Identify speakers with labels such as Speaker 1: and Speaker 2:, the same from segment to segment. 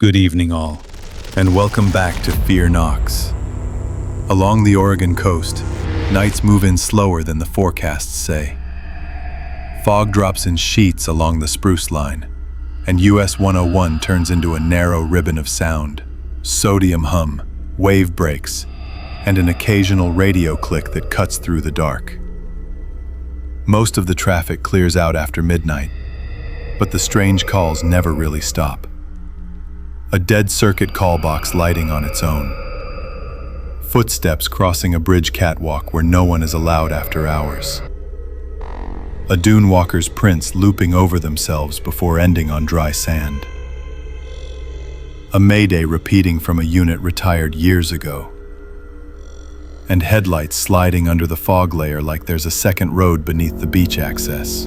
Speaker 1: Good evening, all, and welcome back to Fear Knocks. Along the Oregon coast, nights move in slower than the forecasts say. Fog drops in sheets along the spruce line, and US 101 turns into a narrow ribbon of sound, sodium hum, wave breaks, and an occasional radio click that cuts through the dark. Most of the traffic clears out after midnight, but the strange calls never really stop. A dead circuit call box lighting on its own. Footsteps crossing a bridge catwalk where no one is allowed after hours. A dune walker's prints looping over themselves before ending on dry sand. A mayday repeating from a unit retired years ago. And headlights sliding under the fog layer like there's a second road beneath the beach access.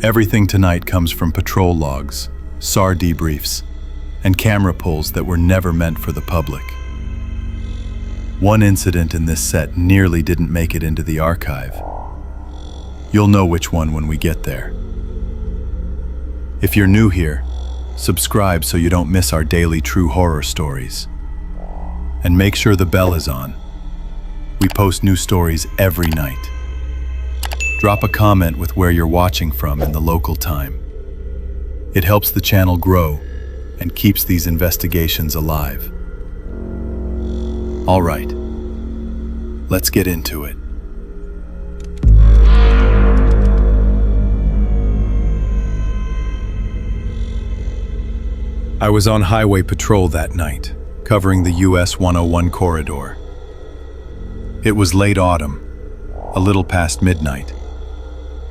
Speaker 1: Everything tonight comes from patrol logs, SAR debriefs, and camera pulls that were never meant for the public. One incident in this set nearly didn't make it into the archive. You'll know which one when we get there. If you're new here, subscribe so you don't miss our daily true horror stories. And make sure the bell is on. We post new stories every night. Drop a comment with where you're watching from in the local time. It helps the channel grow and keeps these investigations alive. All right, let's get into it. I was on highway patrol that night, covering the US 101 corridor. It was late autumn, a little past midnight,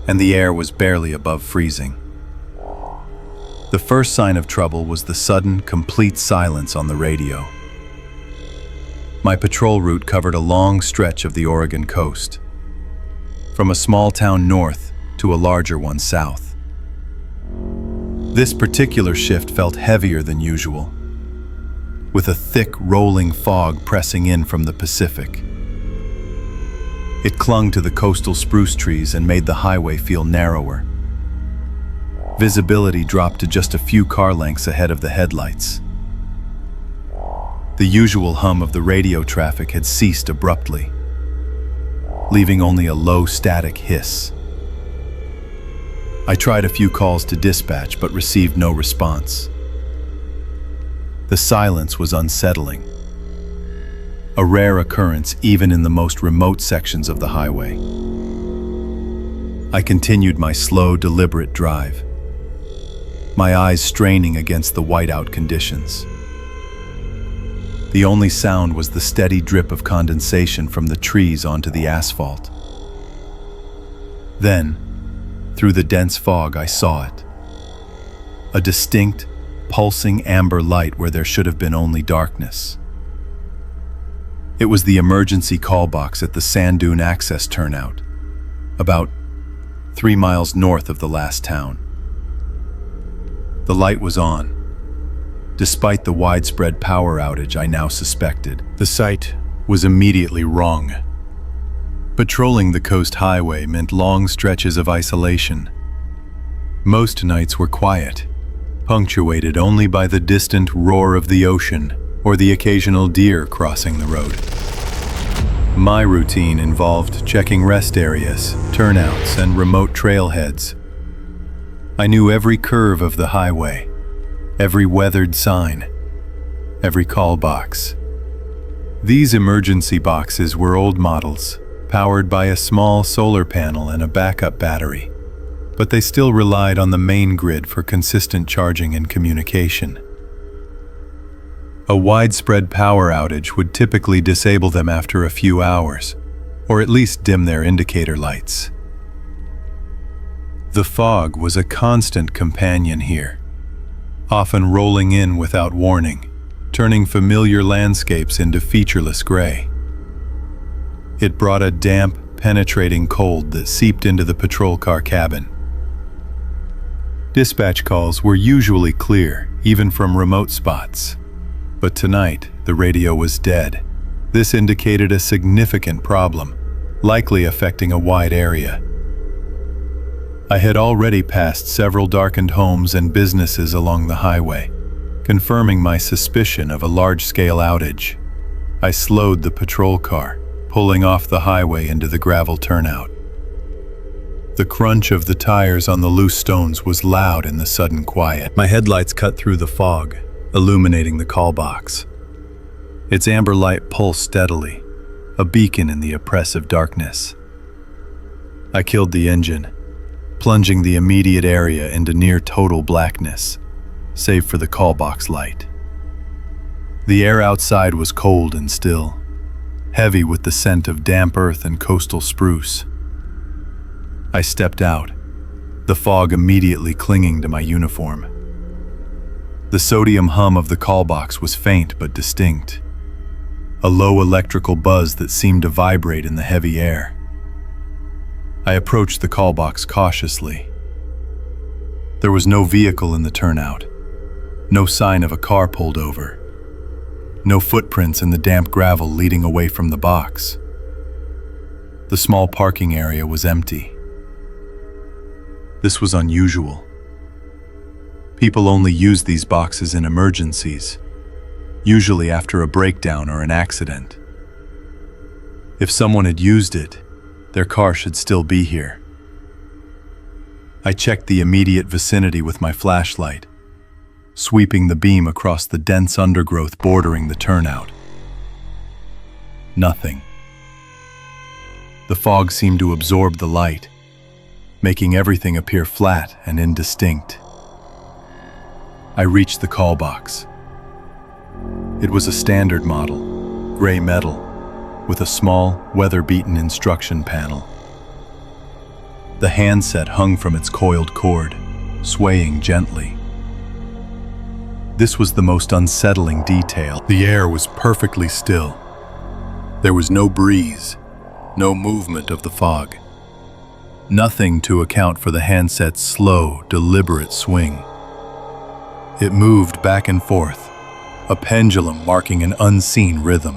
Speaker 1: and the air was barely above freezing. The first sign of trouble was the sudden, complete silence on the radio. My patrol route covered a long stretch of the Oregon coast, from a small town north to a larger one south. This particular shift felt heavier than usual, with a thick, rolling fog pressing in from the Pacific. It clung to the coastal spruce trees and made the highway feel narrower. Visibility dropped to just a few car lengths ahead of the headlights. The usual hum of the radio traffic had ceased abruptly, leaving only a low static hiss. I tried a few calls to dispatch but received no response. The silence was unsettling, a rare occurrence even in the most remote sections of the highway. I continued my slow, deliberate drive, my eyes straining against the whiteout conditions. The only sound was the steady drip of condensation from the trees onto the asphalt. Then, through the dense fog, I saw it. A distinct, pulsing amber light where there should have been only darkness. It was the emergency call box at the sand dune access turnout, about 3 miles north of the last town. The light was on, despite the widespread power outage I now suspected. The site was immediately wrong. Patrolling the coast highway meant long stretches of isolation. Most nights were quiet, punctuated only by the distant roar of the ocean or the occasional deer crossing the road. My routine involved checking rest areas, turnouts, and remote trailheads. I knew every curve of the highway, every weathered sign, every call box. These emergency boxes were old models, powered by a small solar panel and a backup battery, but they still relied on the main grid for consistent charging and communication. A widespread power outage would typically disable them after a few hours, or at least dim their indicator lights. The fog was a constant companion here, often rolling in without warning, turning familiar landscapes into featureless gray. It brought a damp, penetrating cold that seeped into the patrol car cabin. Dispatch calls were usually clear, even from remote spots. But tonight, the radio was dead. This indicated a significant problem, likely affecting a wide area. I had already passed several darkened homes and businesses along the highway, Confirming my suspicion of a large-scale outage, I slowed the patrol car, pulling off the highway into the gravel turnout. The crunch of the tires on the loose stones was loud in the sudden quiet. My headlights cut through the fog, illuminating the call box. Its amber light pulsed steadily, a beacon in the oppressive darkness. I killed the engine, plunging the immediate area into near-total blackness, save for the call box light. The air outside was cold and still, heavy with the scent of damp earth and coastal spruce. I stepped out, the fog immediately clinging to my uniform. The sodium hum of the call box was faint but distinct, a low electrical buzz that seemed to vibrate in the heavy air. I approached the call box cautiously. There was no vehicle in the turnout, no sign of a car pulled over, no footprints in the damp gravel leading away from the box. The small parking area was empty. This was unusual. People only use these boxes in emergencies, usually after a breakdown or an accident. If someone had used it, their car should still be here. I checked the immediate vicinity with my flashlight, sweeping the beam across the dense undergrowth bordering the turnout. Nothing. The fog seemed to absorb the light, making everything appear flat and indistinct. I reached the call box. It was a standard model, gray metal, with a small, weather-beaten instruction panel. The handset hung from its coiled cord, swaying gently. This was the most unsettling detail. The air was perfectly still. There was no breeze, no movement of the fog. Nothing to account for the handset's slow, deliberate swing. It moved back and forth, a pendulum marking an unseen rhythm.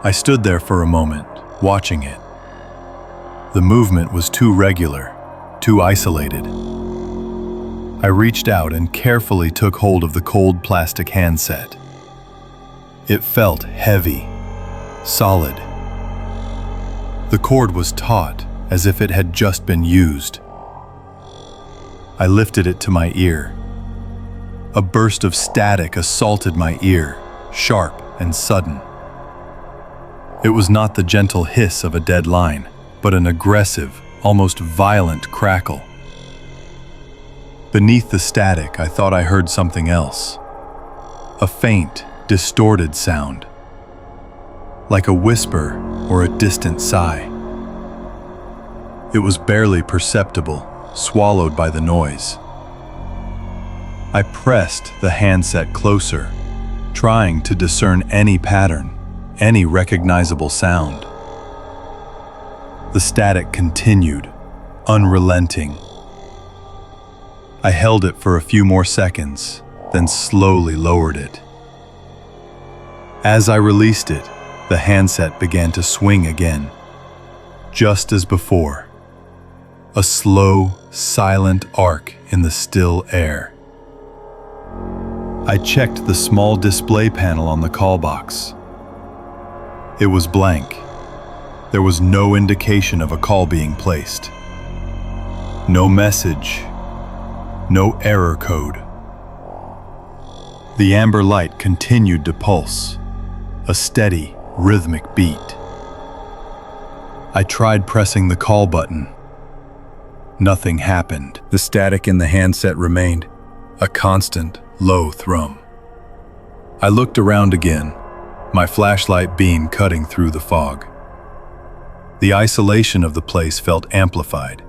Speaker 1: I stood there for a moment, watching it. The movement was too regular, too isolated. I reached out and carefully took hold of the cold plastic handset. It felt heavy, solid. The cord was taut, as if it had just been used. I lifted it to my ear. A burst of static assaulted my ear, sharp and sudden. It was not the gentle hiss of a dead line, but an aggressive, almost violent crackle. Beneath the static, I thought I heard something else. A faint, distorted sound, like a whisper or a distant sigh. It was barely perceptible, swallowed by the noise. I pressed the handset closer, trying to discern any pattern, any recognizable sound. The static continued, unrelenting. I held it for a few more seconds, then slowly lowered it. As I released it, the handset began to swing again, just as before. A slow, silent arc in the still air. I checked the small display panel on the call box. It was blank. There was no indication of a call being placed. No message. No error code. The amber light continued to pulse, a steady, rhythmic beat. I tried pressing the call button. Nothing happened. The static in the handset remained, a constant, low thrum. I looked around again, my flashlight beam cutting through the fog. The isolation of the place felt amplified.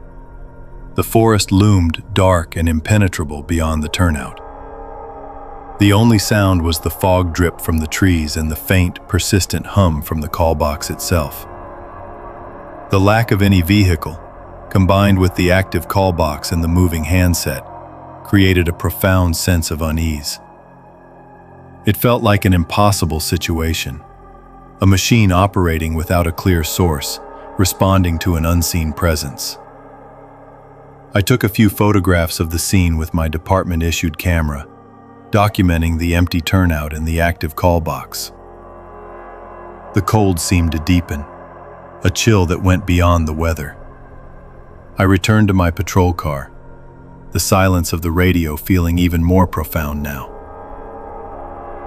Speaker 1: The forest loomed dark and impenetrable beyond the turnout. The only sound was the fog drip from the trees and the faint, persistent hum from the call box itself. The lack of any vehicle, combined with the active call box and the moving handset, created a profound sense of unease. It felt like an impossible situation, a machine operating without a clear source, responding to an unseen presence. I took a few photographs of the scene with my department-issued camera, documenting the empty turnout and the active call box. The cold seemed to deepen, a chill that went beyond the weather. I returned to my patrol car, the silence of the radio feeling even more profound now.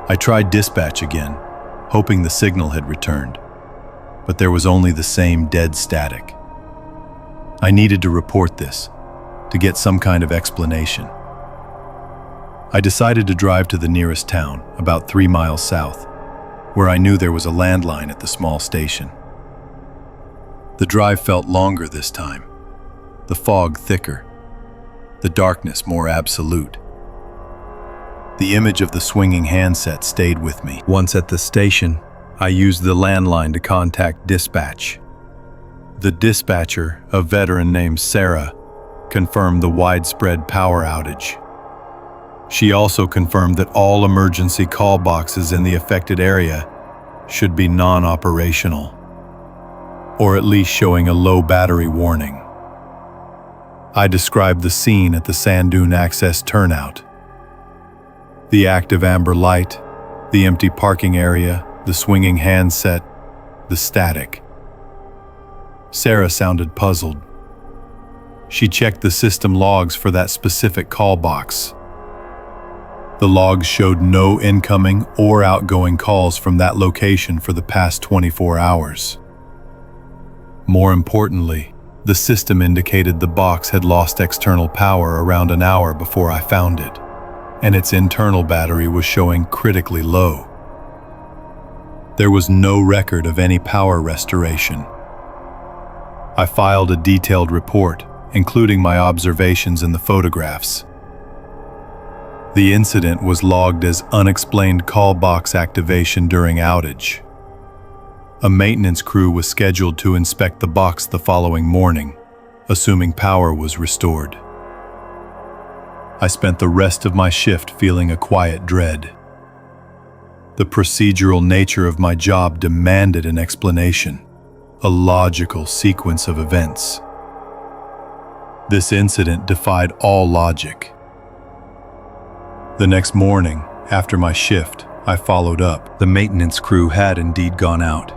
Speaker 1: I tried dispatch again, hoping the signal had returned, but there was only the same dead static. I needed to report this, to get some kind of explanation. I decided to drive to the nearest town, about 3 miles south, where I knew there was a landline at the small station. The drive felt longer this time, the fog thicker, the darkness more absolute. The image of the swinging handset stayed with me. Once at the station, I used the landline to contact dispatch. The dispatcher, a veteran named Sarah, confirmed the widespread power outage. She also confirmed that all emergency call boxes in the affected area should be non-operational, or at least showing a low battery warning. I described the scene at the sand dune access turnout. The active amber light, the empty parking area, the swinging handset, the static. Sarah sounded puzzled. She checked the system logs for that specific call box. The logs showed no incoming or outgoing calls from that location for the past 24 hours. More importantly, the system indicated the box had lost external power around an hour before I found it, and its internal battery was showing critically low. There was no record of any power restoration. I filed a detailed report, including my observations and the photographs. The incident was logged as unexplained call box activation during outage. A maintenance crew was scheduled to inspect the box the following morning, assuming power was restored. I spent the rest of my shift feeling a quiet dread. The procedural nature of my job demanded an explanation, a logical sequence of events. This incident defied all logic. The next morning, after my shift, I followed up. The maintenance crew had indeed gone out.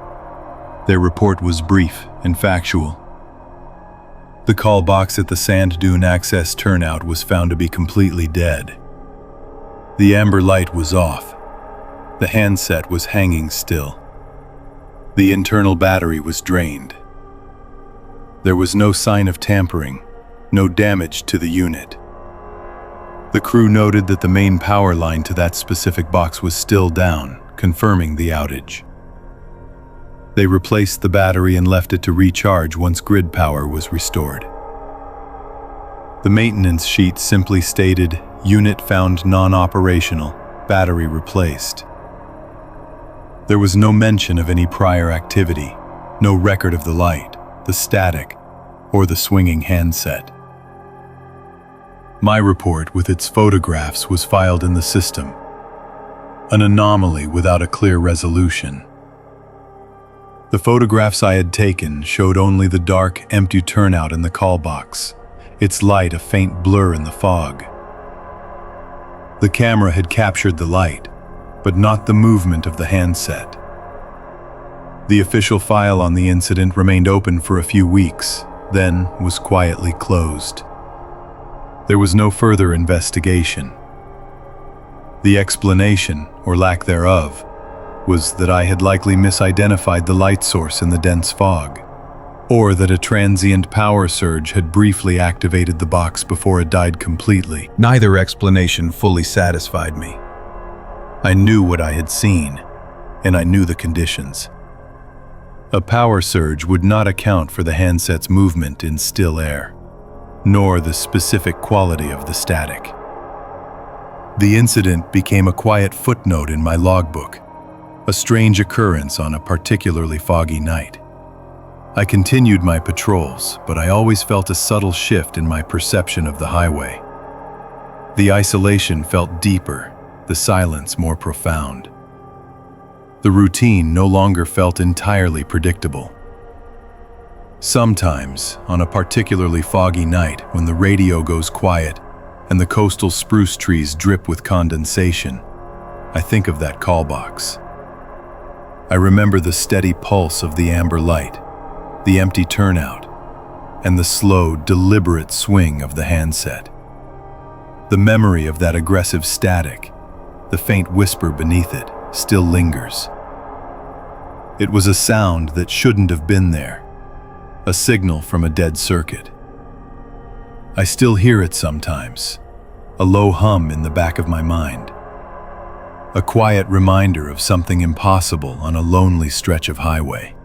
Speaker 1: Their report was brief and factual. The call box at the sand dune access turnout was found to be completely dead. The amber light was off. The handset was hanging still. The internal battery was drained. There was no sign of tampering, no damage to the unit. The crew noted that the main power line to that specific box was still down, confirming the outage. They replaced the battery and left it to recharge once grid power was restored. The maintenance sheet simply stated, "Unit found non-operational, battery replaced." There was no mention of any prior activity, no record of the light, the static, or the swinging handset. My report with its photographs was filed in the system, an anomaly without a clear resolution. The photographs I had taken showed only the dark, empty turnout in the call box, its light a faint blur in the fog. The camera had captured the light, but not the movement of the handset. The official file on the incident remained open for a few weeks, then was quietly closed. There was no further investigation. The explanation, or lack thereof, was that I had likely misidentified the light source in the dense fog, or that a transient power surge had briefly activated the box before it died completely. Neither explanation fully satisfied me. I knew what I had seen, and I knew the conditions. A power surge would not account for the handset's movement in still air, nor the specific quality of the static. The incident became a quiet footnote in my logbook, a strange occurrence on a particularly foggy night. I continued my patrols, but I always felt a subtle shift in my perception of the highway. The isolation felt deeper, the silence more profound. The routine no longer felt entirely predictable. Sometimes, on a particularly foggy night when the radio goes quiet and the coastal spruce trees drip with condensation, I think of that call box. I remember the steady pulse of the amber light, the empty turnout, and the slow, deliberate swing of the handset. The memory of that aggressive static, the faint whisper beneath it, still lingers. It was a sound that shouldn't have been there, a signal from a dead circuit. I still hear it sometimes, a low hum in the back of my mind. A quiet reminder of something impossible on a lonely stretch of highway.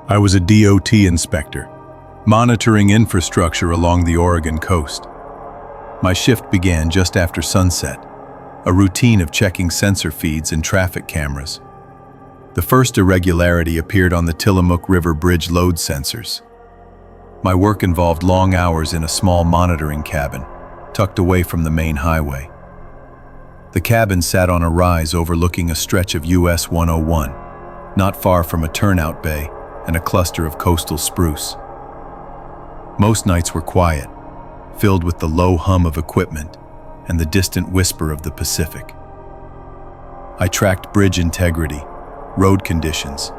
Speaker 1: I was a DOT inspector, monitoring infrastructure along the Oregon coast. My shift began just after sunset, a routine of checking sensor feeds and traffic cameras. The first irregularity appeared on the Tillamook River Bridge load sensors. My work involved long hours in a small monitoring cabin, tucked away from the main highway. The cabin sat on a rise overlooking a stretch of US 101, not far from a turnout bay and a cluster of coastal spruce. Most nights were quiet, filled with the low hum of equipment and the distant whisper of the Pacific. I tracked bridge integrity, road conditions,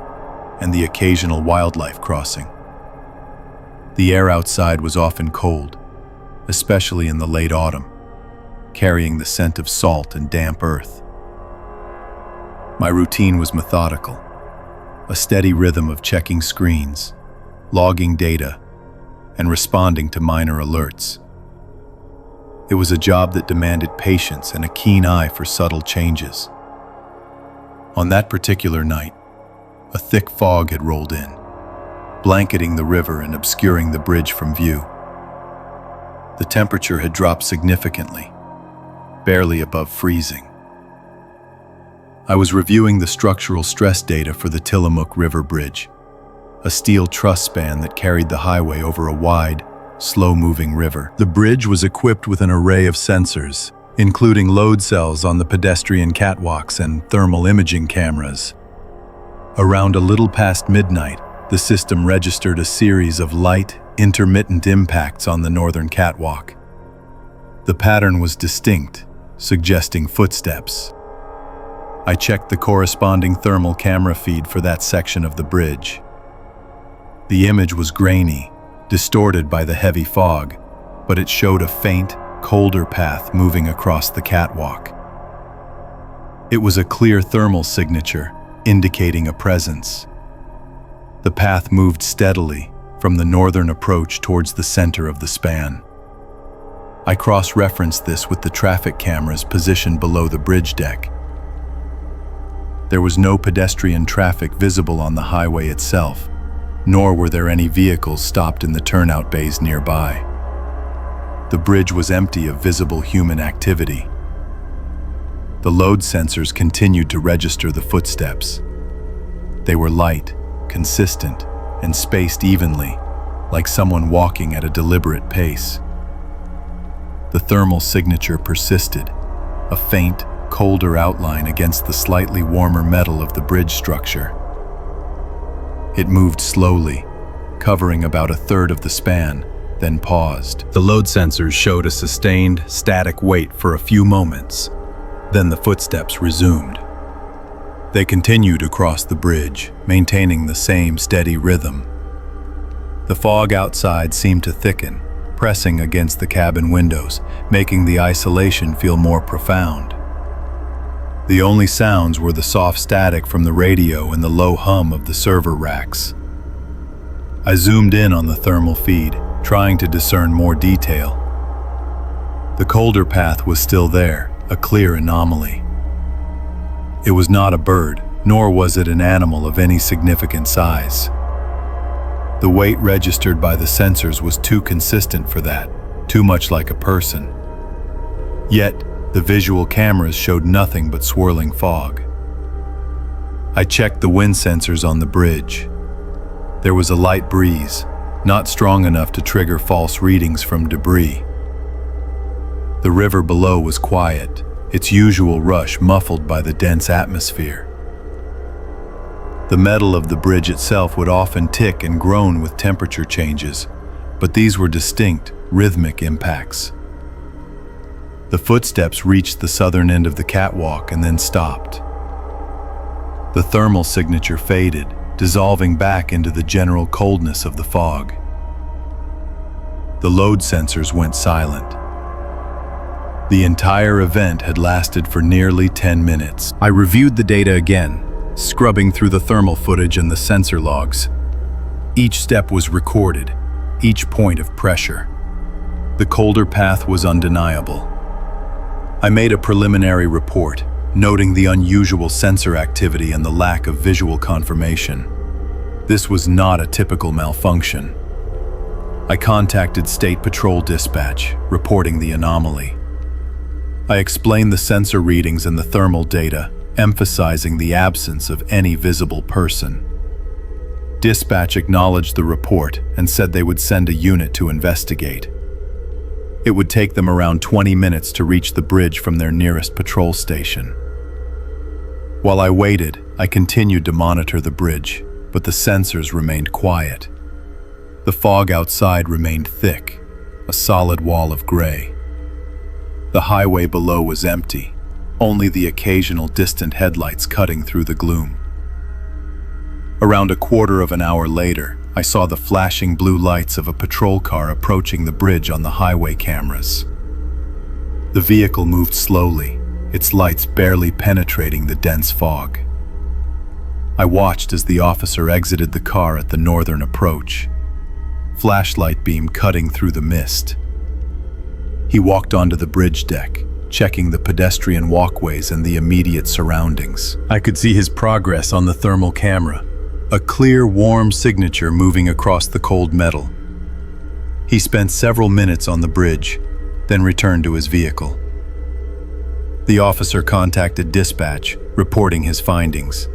Speaker 1: and the occasional wildlife crossing. The air outside was often cold, especially in the late autumn, carrying the scent of salt and damp earth. My routine was methodical, a steady rhythm of checking screens, logging data, and responding to minor alerts. It was a job that demanded patience and a keen eye for subtle changes. On that particular night, a thick fog had rolled in, blanketing the river and obscuring the bridge from view. The temperature had dropped significantly, barely above freezing. I was reviewing the structural stress data for the Tillamook River Bridge, a steel truss span that carried the highway over a wide, slow-moving river. The bridge was equipped with an array of sensors, including load cells on the pedestrian catwalks and thermal imaging cameras. Around a little past midnight, the system registered a series of light, intermittent impacts on the northern catwalk. The pattern was distinct, suggesting footsteps. I checked the corresponding thermal camera feed for that section of the bridge. The image was grainy, distorted by the heavy fog, but it showed a faint, colder path moving across the catwalk. It was a clear thermal signature, indicating a presence. The path moved steadily from the northern approach towards the center of the span. I cross-referenced this with the traffic cameras positioned below the bridge deck. There was no pedestrian traffic visible on the highway itself, nor were there any vehicles stopped in the turnout bays nearby. The bridge was empty of visible human activity. The load sensors continued to register the footsteps. They were light, consistent, and spaced evenly, like someone walking at a deliberate pace. The thermal signature persisted, a faint, colder outline against the slightly warmer metal of the bridge structure. It moved slowly, covering about a third of the span, then paused. The load sensors showed a sustained, static wait for a few moments. Then the footsteps resumed. They continued across the bridge, maintaining the same steady rhythm. The fog outside seemed to thicken, pressing against the cabin windows, making the isolation feel more profound. The only sounds were the soft static from the radio and the low hum of the server racks. I zoomed in on the thermal feed, trying to discern more detail. The colder path was still there, a clear anomaly. It was not a bird, nor was it an animal of any significant size. The weight registered by the sensors was too consistent for that, too much like a person. Yet, the visual cameras showed nothing but swirling fog. I checked the wind sensors on the bridge. There was a light breeze, not strong enough to trigger false readings from debris. The river below was quiet, its usual rush muffled by the dense atmosphere. The metal of the bridge itself would often tick and groan with temperature changes, but these were distinct, rhythmic impacts. The footsteps reached the southern end of the catwalk and then stopped. The thermal signature faded, dissolving back into the general coldness of the fog. The load sensors went silent. The entire event had lasted for nearly 10 minutes. I reviewed the data again, scrubbing through the thermal footage and the sensor logs. Each step was recorded, each point of pressure. The colder path was undeniable. I made a preliminary report, noting the unusual sensor activity and the lack of visual confirmation. This was not a typical malfunction. I contacted State Patrol Dispatch, reporting the anomaly. I explained the sensor readings and the thermal data, emphasizing the absence of any visible person. Dispatch acknowledged the report and said they would send a unit to investigate. It would take them around 20 minutes to reach the bridge from their nearest patrol station. While I waited, I continued to monitor the bridge, but the sensors remained quiet. The fog outside remained thick, a solid wall of gray. The highway below was empty, only the occasional distant headlights cutting through the gloom. Around a quarter of an hour later, I saw the flashing blue lights of a patrol car approaching the bridge on the highway cameras. The vehicle moved slowly, its lights barely penetrating the dense fog. I watched as the officer exited the car at the northern approach, flashlight beam cutting through the mist. He walked onto the bridge deck, checking the pedestrian walkways and the immediate surroundings. I could see his progress on the thermal camera, a clear, warm signature moving across the cold metal. He spent several minutes on the bridge, then returned to his vehicle. The officer contacted dispatch, reporting his findings.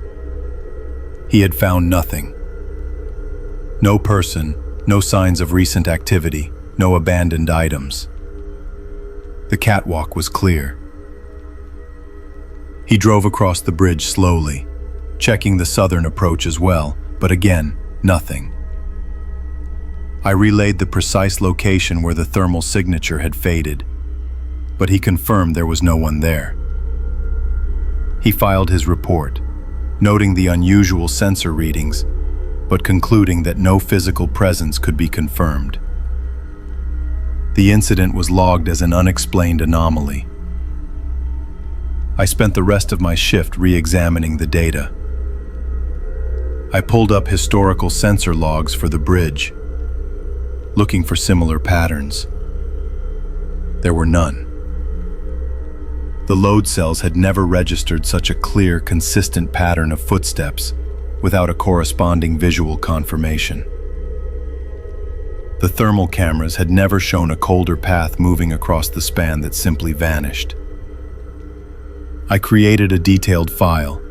Speaker 1: He had found nothing. No person, no signs of recent activity, no abandoned items. The catwalk was clear. He drove across the bridge slowly, checking the southern approach as well, but again, nothing. I relayed the precise location where the thermal signature had faded, but he confirmed there was no one there. He filed his report, noting the unusual sensor readings, but concluding that no physical presence could be confirmed. The incident was logged as an unexplained anomaly. I spent the rest of my shift re-examining the data. I pulled up historical sensor logs for the bridge, looking for similar patterns. There were none. The load cells had never registered such a clear, consistent pattern of footsteps without a corresponding visual confirmation. The thermal cameras had never shown a colder path moving across the span that simply vanished. I created a detailed file,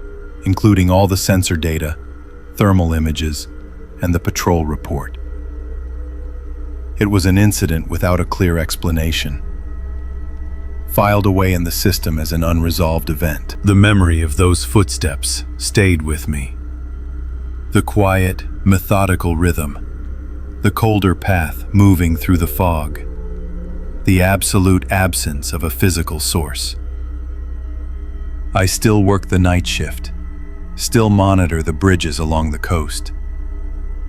Speaker 1: including all the sensor data, thermal images, and the patrol report. It was an incident without a clear explanation, filed away in the system as an unresolved event. The memory of those footsteps stayed with me. The quiet, methodical rhythm, the colder path moving through the fog, the absolute absence of a physical source. I still work the night shift, still monitor the bridges along the coast.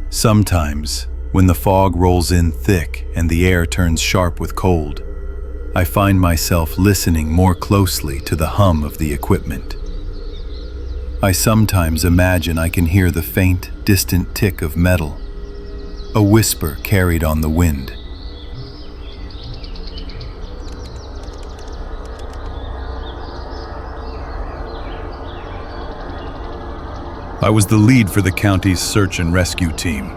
Speaker 1: Sometimes, when the fog rolls in thick and the air turns sharp with cold, I find myself listening more closely to the hum of the equipment. I sometimes imagine I can hear the faint, distant tick of metal, a whisper carried on the wind. I was the lead for the county's search and rescue team.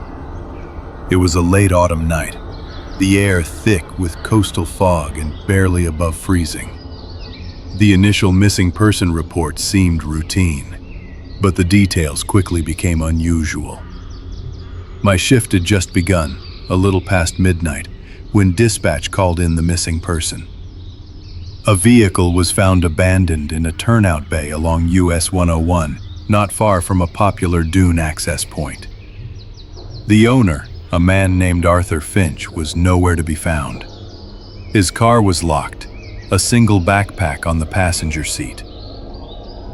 Speaker 1: It was a late autumn night, the air thick with coastal fog and barely above freezing. The initial missing person report seemed routine, but the details quickly became unusual. My shift had just begun, a little past midnight, when dispatch called in the missing person. A vehicle was found abandoned in a turnout bay along US 101, not far from a popular dune access point. The owner, a man named Arthur Finch, was nowhere to be found. His car was locked, a single backpack on the passenger seat.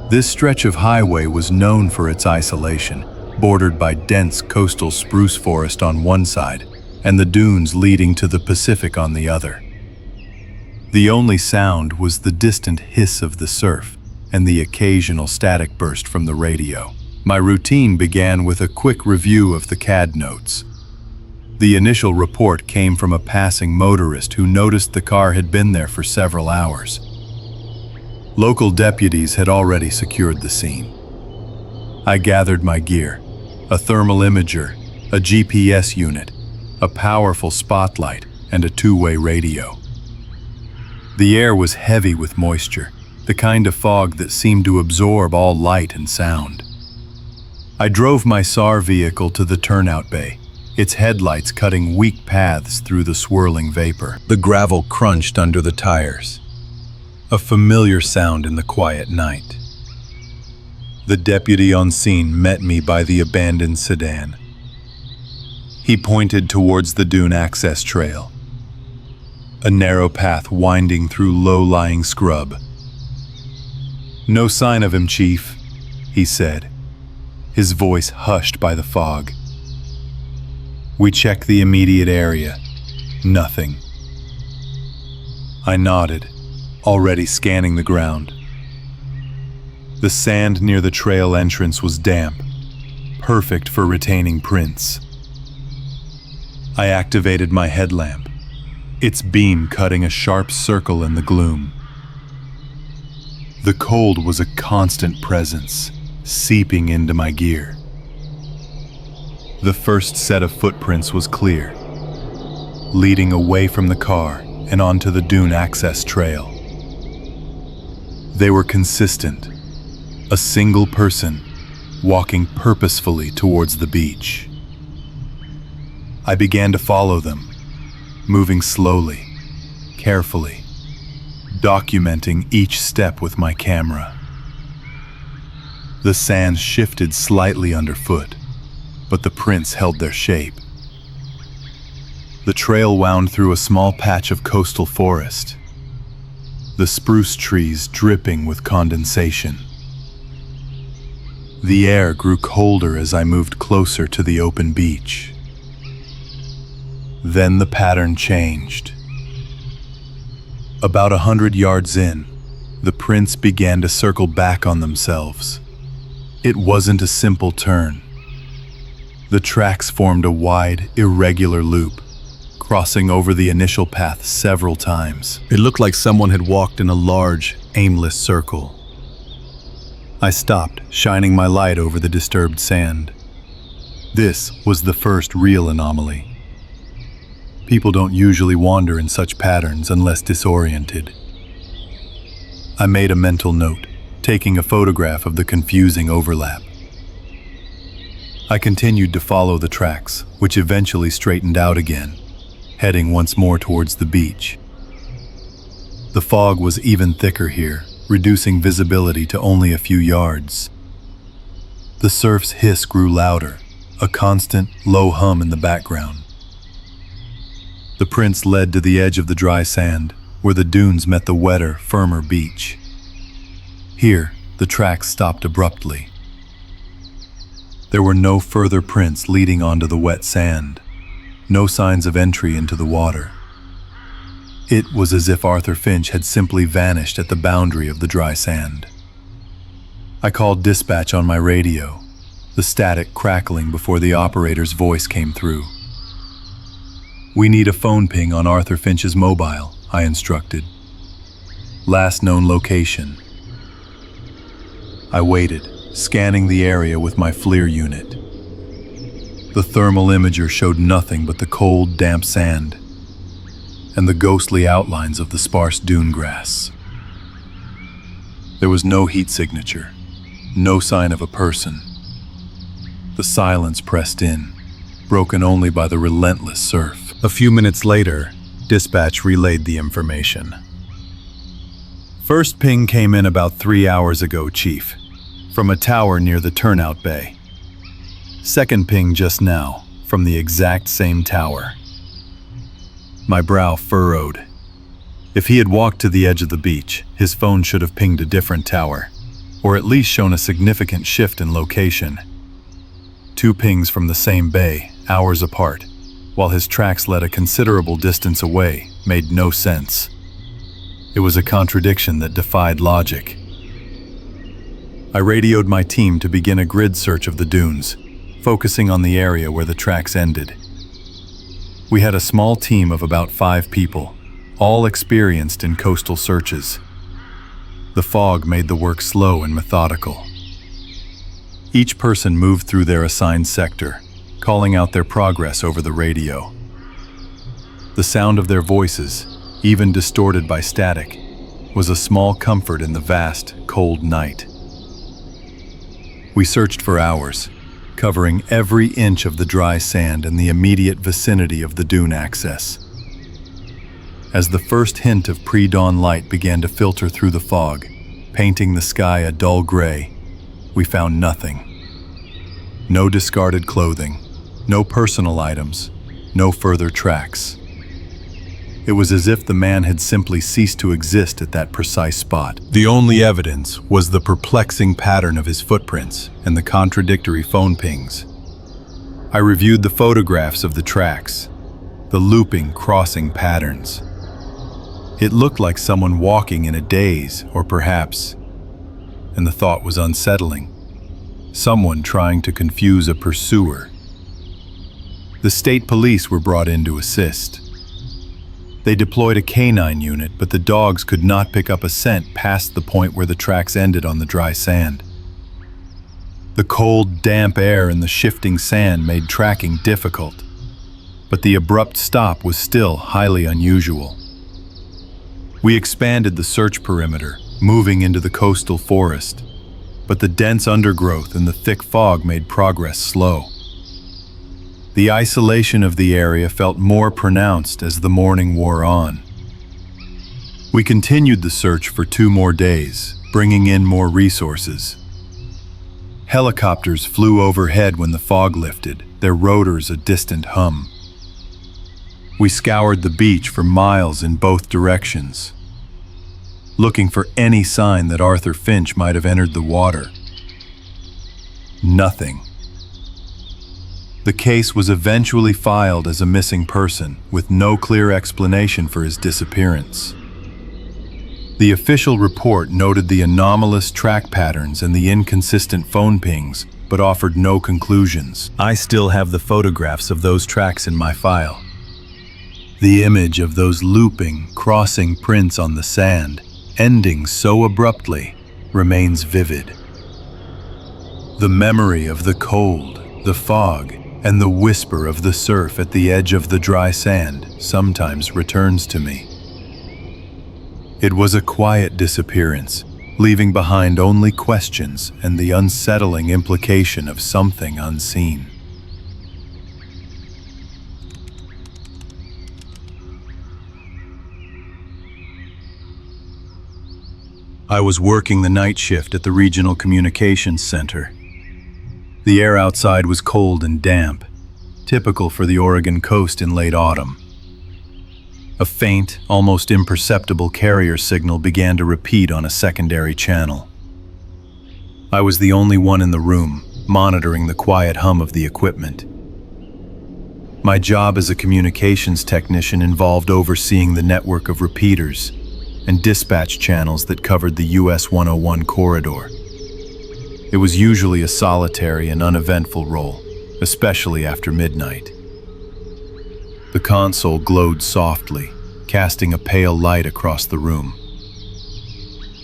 Speaker 1: This stretch of highway was known for its isolation, bordered by dense coastal spruce forest on one side and the dunes leading to the Pacific on the other. The only sound was the distant hiss of the surf and the occasional static burst from the radio. My routine began with a quick review of the CAD notes. The initial report came from a passing motorist who noticed the car had been there for several hours. Local deputies had already secured the scene. I gathered my gear, a thermal imager, a GPS unit, a powerful spotlight, and a two-way radio. The air was heavy with moisture, the kind of fog that seemed to absorb all light and sound. I drove my SAR vehicle to the turnout bay, its headlights cutting weak paths through the swirling vapor. The gravel crunched under the tires, a familiar sound in the quiet night. The deputy on scene met me by the abandoned sedan. He pointed towards the dune access trail, a narrow path winding through low-lying scrub. "No sign of him, Chief," he said, his voice hushed by the fog. "We checked the immediate area. Nothing." I nodded, already scanning the ground. The sand near the trail entrance was damp, perfect for retaining prints. I activated my headlamp, its beam cutting a sharp circle in the gloom. The cold was a constant presence, seeping into my gear. The first set of footprints was clear, leading away from the car and onto the dune access trail. They were consistent, a single person walking purposefully towards the beach. I began to follow them, moving slowly, carefully, documenting each step with my camera. The sand shifted slightly underfoot, but the prints held their shape. The trail wound through a small patch of coastal forest, the spruce trees dripping with condensation. The air grew colder as I moved closer to the open beach. Then the pattern changed. About 100 yards in, the prints began to circle back on themselves. It wasn't a simple turn. The tracks formed a wide, irregular loop, crossing over the initial path several times. It looked like someone had walked in a large, aimless circle. I stopped, shining my light over the disturbed sand. This was the first real anomaly. People don't usually wander in such patterns unless disoriented. I made a mental note, taking a photograph of the confusing overlap. I continued to follow the tracks, which eventually straightened out again, heading once more towards the beach. The fog was even thicker here, reducing visibility to only a few yards. The surf's hiss grew louder, a constant, low hum in the background. The prints led to the edge of the dry sand, where the dunes met the wetter, firmer beach. Here, the tracks stopped abruptly. There were no further prints leading onto the wet sand, no signs of entry into the water. It was as if Arthur Finch had simply vanished at the boundary of the dry sand. I called dispatch on my radio, the static crackling before the operator's voice came through. "We need a phone ping on Arthur Finch's mobile," I instructed. "Last known location." I waited, scanning the area with my FLIR unit. The thermal imager showed nothing but the cold, damp sand and the ghostly outlines of the sparse dune grass. There was no heat signature, no sign of a person. The silence pressed in, broken only by the relentless surf. A few minutes later, dispatch relayed the information. First ping came in about 3 hours ago, Chief, from a tower near the turnout bay. Second ping just now, from the exact same tower. My brow furrowed. If he had walked to the edge of the beach, his phone should have pinged a different tower, or at least shown a significant shift in location. 2 pings from the same bay, hours apart, while his tracks led a considerable distance away, made no sense. It was a contradiction that defied logic. I radioed my team to begin a grid search of the dunes, focusing on the area where the tracks ended. We had a small team of about 5 people, all experienced in coastal searches. The fog made the work slow and methodical. Each person moved through their assigned sector, calling out their progress over the radio. The sound of their voices, even distorted by static, was a small comfort in the vast, cold night. We searched for hours, covering every inch of the dry sand in the immediate vicinity of the dune access. As the first hint of pre-dawn light began to filter through the fog, painting the sky a dull gray, we found nothing. No discarded clothing, no personal items, no further tracks. It was as if the man had simply ceased to exist at that precise spot. The only evidence was the perplexing pattern of his footprints and the contradictory phone pings. I reviewed the photographs of the tracks, the looping, crossing patterns. It looked like someone walking in a daze, or perhaps, and the thought was unsettling, someone trying to confuse a pursuer. The state police were brought in to assist. They deployed a canine unit, but the dogs could not pick up a scent past the point where the tracks ended on the dry sand. The cold, damp air and the shifting sand made tracking difficult, but the abrupt stop was still highly unusual. We expanded the search perimeter, moving into the coastal forest, but the dense undergrowth and the thick fog made progress slow. The isolation of the area felt more pronounced as the morning wore on. We continued the search for 2 more days, bringing in more resources. Helicopters flew overhead when the fog lifted, their rotors a distant hum. We scoured the beach for miles in both directions, looking for any sign that Arthur Finch might have entered the water. Nothing. The case was eventually filed as a missing person, with no clear explanation for his disappearance. The official report noted the anomalous track patterns and the inconsistent phone pings, but offered no conclusions. I still have the photographs of those tracks in my file. The image of those looping, crossing prints on the sand, ending so abruptly, remains vivid. The memory of the cold, the fog, and the whisper of the surf at the edge of the dry sand sometimes returns to me. It was a quiet disappearance, leaving behind only questions and the unsettling implication of something unseen. I was working the night shift at the Regional Communications Center. The air outside was cold and damp, typical for the Oregon coast in late autumn. A faint, almost imperceptible carrier signal began to repeat on a secondary channel. I was the only one in the room, monitoring the quiet hum of the equipment. My job as a communications technician involved overseeing the network of repeaters and dispatch channels that covered the US 101 corridor. It was usually a solitary and uneventful role, especially after midnight. The console glowed softly, casting a pale light across the room.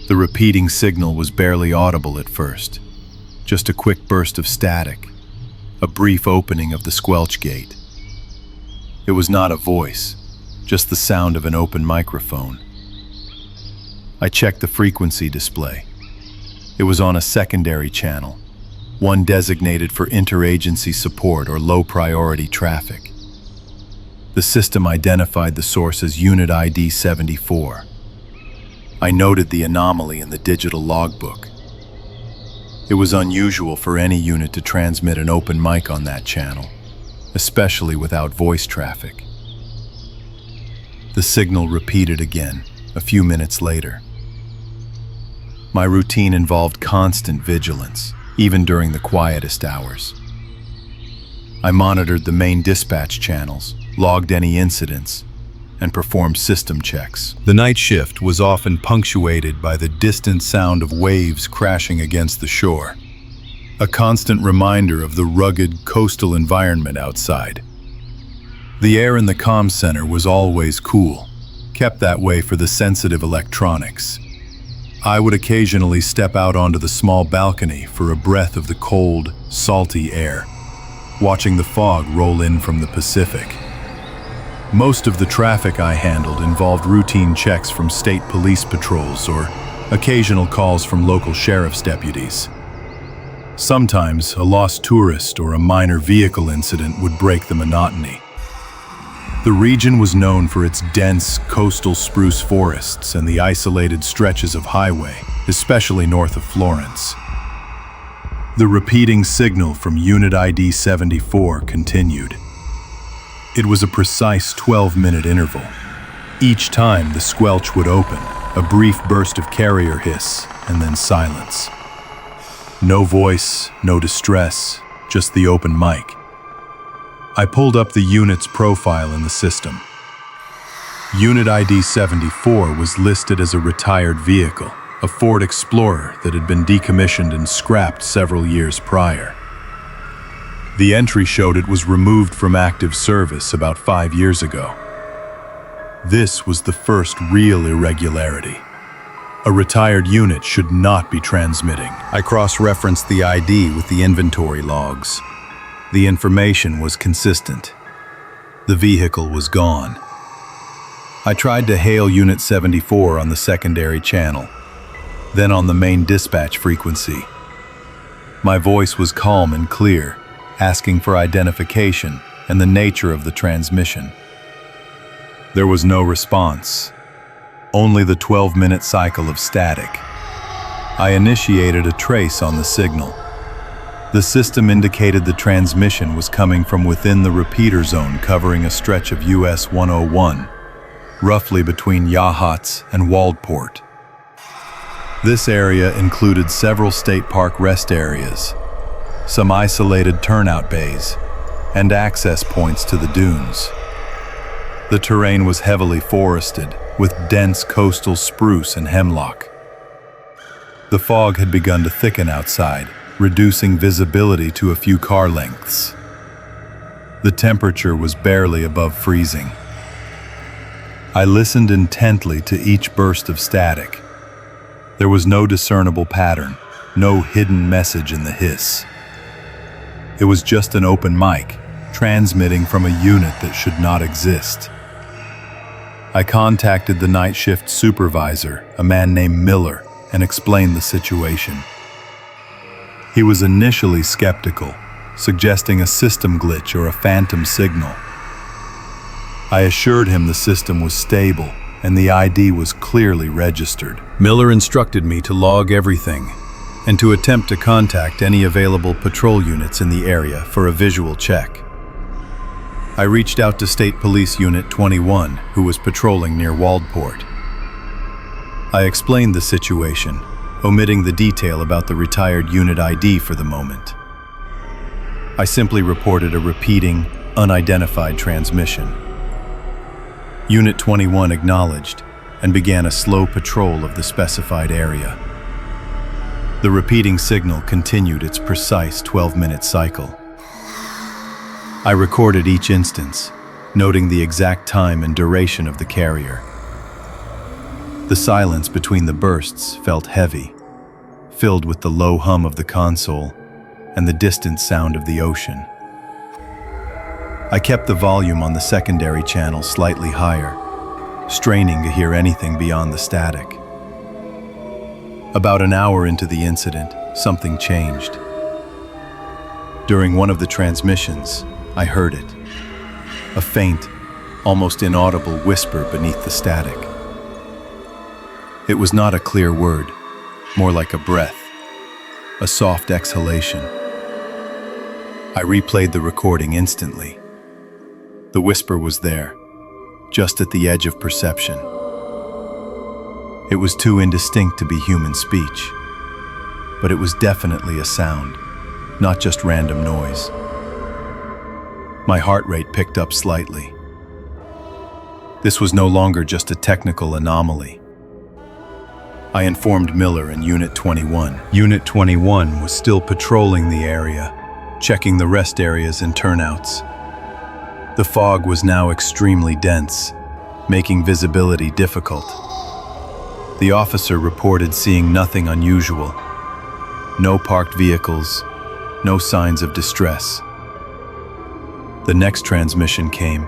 Speaker 1: The repeating signal was barely audible at first, just a quick burst of static, a brief opening of the squelch gate. It was not a voice, just the sound of an open microphone. I checked the frequency display. It was on a secondary channel, one designated for interagency support or low-priority traffic. The system identified the source as Unit ID 74. I noted the anomaly in the digital logbook. It was unusual for any unit to transmit an open mic on that channel, especially without voice traffic. The signal repeated again, a few minutes later. My routine involved constant vigilance, even during the quietest hours. I monitored the main dispatch channels, logged any incidents, and performed system checks. The night shift was often punctuated by the distant sound of waves crashing against the shore, a constant reminder of the rugged coastal environment outside. The air in the comm center was always cool, kept that way for the sensitive electronics. I would occasionally step out onto the small balcony for a breath of the cold, salty air, watching the fog roll in from the Pacific. Most of the traffic I handled involved routine checks from state police patrols or occasional calls from local sheriff's deputies. Sometimes a lost tourist or a minor vehicle incident would break the monotony. The region was known for its dense coastal spruce forests and the isolated stretches of highway, especially north of Florence. The repeating signal from Unit ID 74 continued. It was a precise 12-minute interval. Each time the squelch would open, a brief burst of carrier hiss, and then silence. No voice, no distress, just the open mic. I pulled up the unit's profile in the system. Unit ID 74 was listed as a retired vehicle, a Ford Explorer that had been decommissioned and scrapped several years prior. The entry showed it was removed from active service about 5 years ago. This was the first real irregularity. A retired unit should not be transmitting. I cross-referenced the ID with the inventory logs. The information was consistent. The vehicle was gone. I tried to hail Unit 74 on the secondary channel, then on the main dispatch frequency. My voice was calm and clear, asking for identification and the nature of the transmission. There was no response, only the 12-minute cycle of static. I initiated a trace on the signal. The system indicated the transmission was coming from within the repeater zone covering a stretch of US 101, roughly between Yachats and Waldport. This area included several state park rest areas, some isolated turnout bays, and access points to the dunes. The terrain was heavily forested, with dense coastal spruce and hemlock. The fog had begun to thicken outside, reducing visibility to a few car lengths. The temperature was barely above freezing. I listened intently to each burst of static. There was no discernible pattern, no hidden message in the hiss. It was just an open mic, transmitting from a unit that should not exist. I contacted the night shift supervisor, a man named Miller, and explained the situation. He was initially skeptical, suggesting a system glitch or a phantom signal. I assured him the system was stable and the ID was clearly registered. Miller instructed me to log everything and to attempt to contact any available patrol units in the area for a visual check. I reached out to State Police Unit 21, who was patrolling near Waldport. I explained the situation, omitting the detail about the retired unit ID for the moment. I simply reported a repeating, unidentified transmission. Unit 21 acknowledged and began a slow patrol of the specified area. The repeating signal continued its precise 12-minute cycle. I recorded each instance, noting the exact time and duration of the carrier. The silence between the bursts felt heavy, filled with the low hum of the console and the distant sound of the ocean. I kept the volume on the secondary channel slightly higher, straining to hear anything beyond the static. About an hour into the incident, something changed. During one of the transmissions, I heard it. A faint, almost inaudible whisper beneath the static. It was not a clear word, more like a breath, a soft exhalation. I replayed the recording instantly. The whisper was there, just at the edge of perception. It was too indistinct to be human speech, but it was definitely a sound, not just random noise. My heart rate picked up slightly. This was no longer just a technical anomaly. I informed Miller and Unit 21. Unit 21 was still patrolling the area, checking the rest areas and turnouts. The fog was now extremely dense, making visibility difficult. The officer reported seeing nothing unusual. No parked vehicles, no signs of distress. The next transmission came,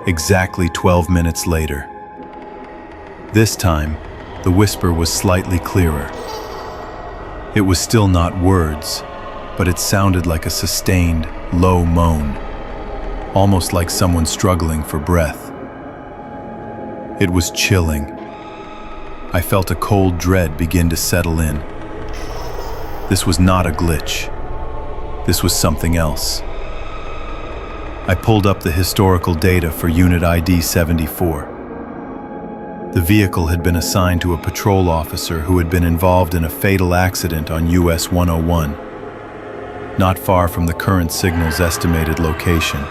Speaker 1: exactly 12 minutes later. This time, the whisper was slightly clearer. It was still not words, but it sounded like a sustained, low moan, almost like someone struggling for breath. It was chilling. I felt a cold dread begin to settle in. This was not a glitch. This was something else. I pulled up the historical data for Unit ID 74. The vehicle had been assigned to a patrol officer who had been involved in a fatal accident on US 101, not far from the current signal's estimated location.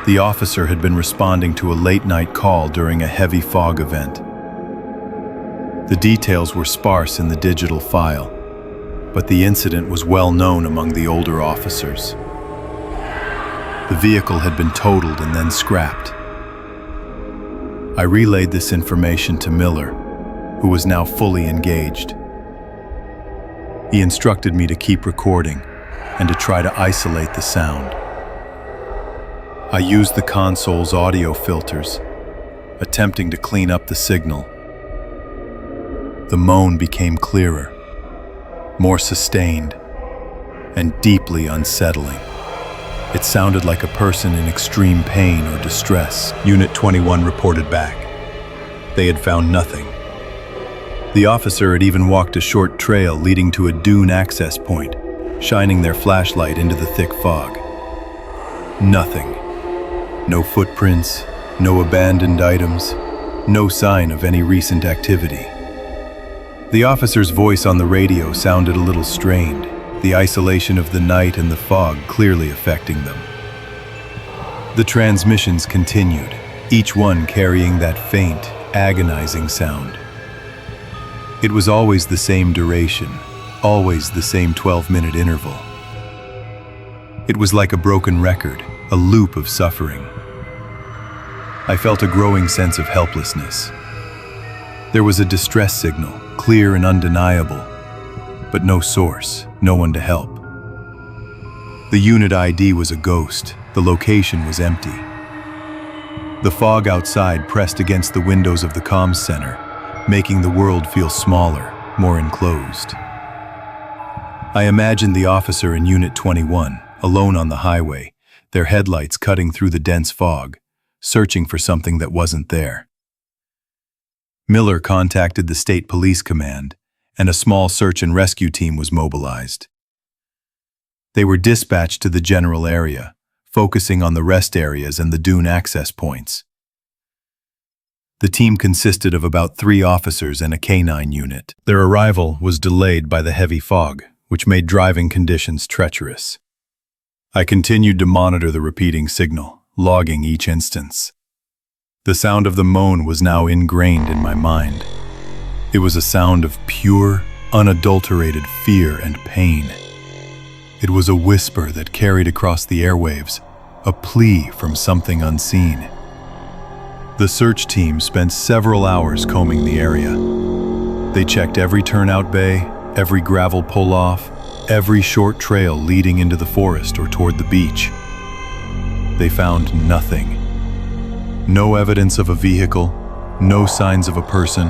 Speaker 1: The officer had been responding to a late-night call during a heavy fog event. The details were sparse in the digital file, but the incident was well known among the older officers. The vehicle had been totaled and then scrapped. I relayed this information to Miller, who was now fully engaged. He instructed me to keep recording and to try to isolate the sound. I used the console's audio filters, attempting to clean up the signal. The moan became clearer, more sustained, and deeply unsettling. It sounded like a person in extreme pain or distress. Unit 21 reported back. They had found nothing. The officer had even walked a short trail leading to a dune access point, shining their flashlight into the thick fog. Nothing. No footprints, no abandoned items, no sign of any recent activity. The officer's voice on the radio sounded a little strained, the isolation of the night and the fog clearly affecting them. The transmissions continued, each one carrying that faint, agonizing sound. It was always the same duration, always the same 12-minute interval. It was like a broken record, a loop of suffering. I felt a growing sense of helplessness. There was a distress signal, clear and undeniable, but no source, no one to help. The unit ID was a ghost, the location was empty. The fog outside pressed against the windows of the comms center, making the world feel smaller, more enclosed. I imagined the officer in Unit 21, alone on the highway, their headlights cutting through the dense fog, searching for something that wasn't there. Miller contacted the State Police Command, and a small search and rescue team was mobilized. They were dispatched to the general area, focusing on the rest areas and the dune access points. The team consisted of about 3 officers and a K-9 unit. Their arrival was delayed by the heavy fog, which made driving conditions treacherous. I continued to monitor the repeating signal, logging each instance. The sound of the moan was now ingrained in my mind. It was a sound of pure, unadulterated fear and pain. It was a whisper that carried across the airwaves, a plea from something unseen. The search team spent several hours combing the area. They checked every turnout bay, every gravel pull-off, every short trail leading into the forest or toward the beach. They found nothing. No evidence of a vehicle, no signs of a person,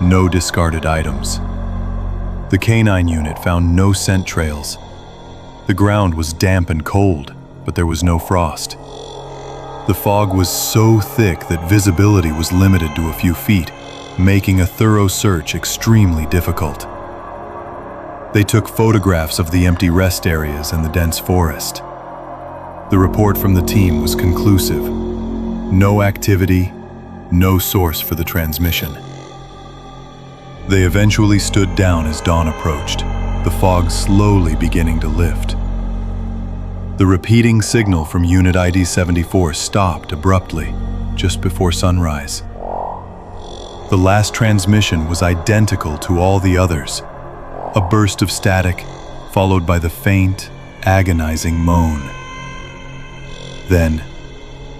Speaker 1: no discarded items. The K-9 unit found no scent trails. The ground was damp and cold, but there was no frost. The fog was so thick that visibility was limited to a few feet, making a thorough search extremely difficult. They took photographs of the empty rest areas and the dense forest. The report from the team was conclusive. No activity, no source for the transmission. They eventually stood down as dawn approached, the fog slowly beginning to lift. The repeating signal from Unit ID 74 stopped abruptly, just before sunrise. The last transmission was identical to all the others. A burst of static, followed by the faint, agonizing moan. Then,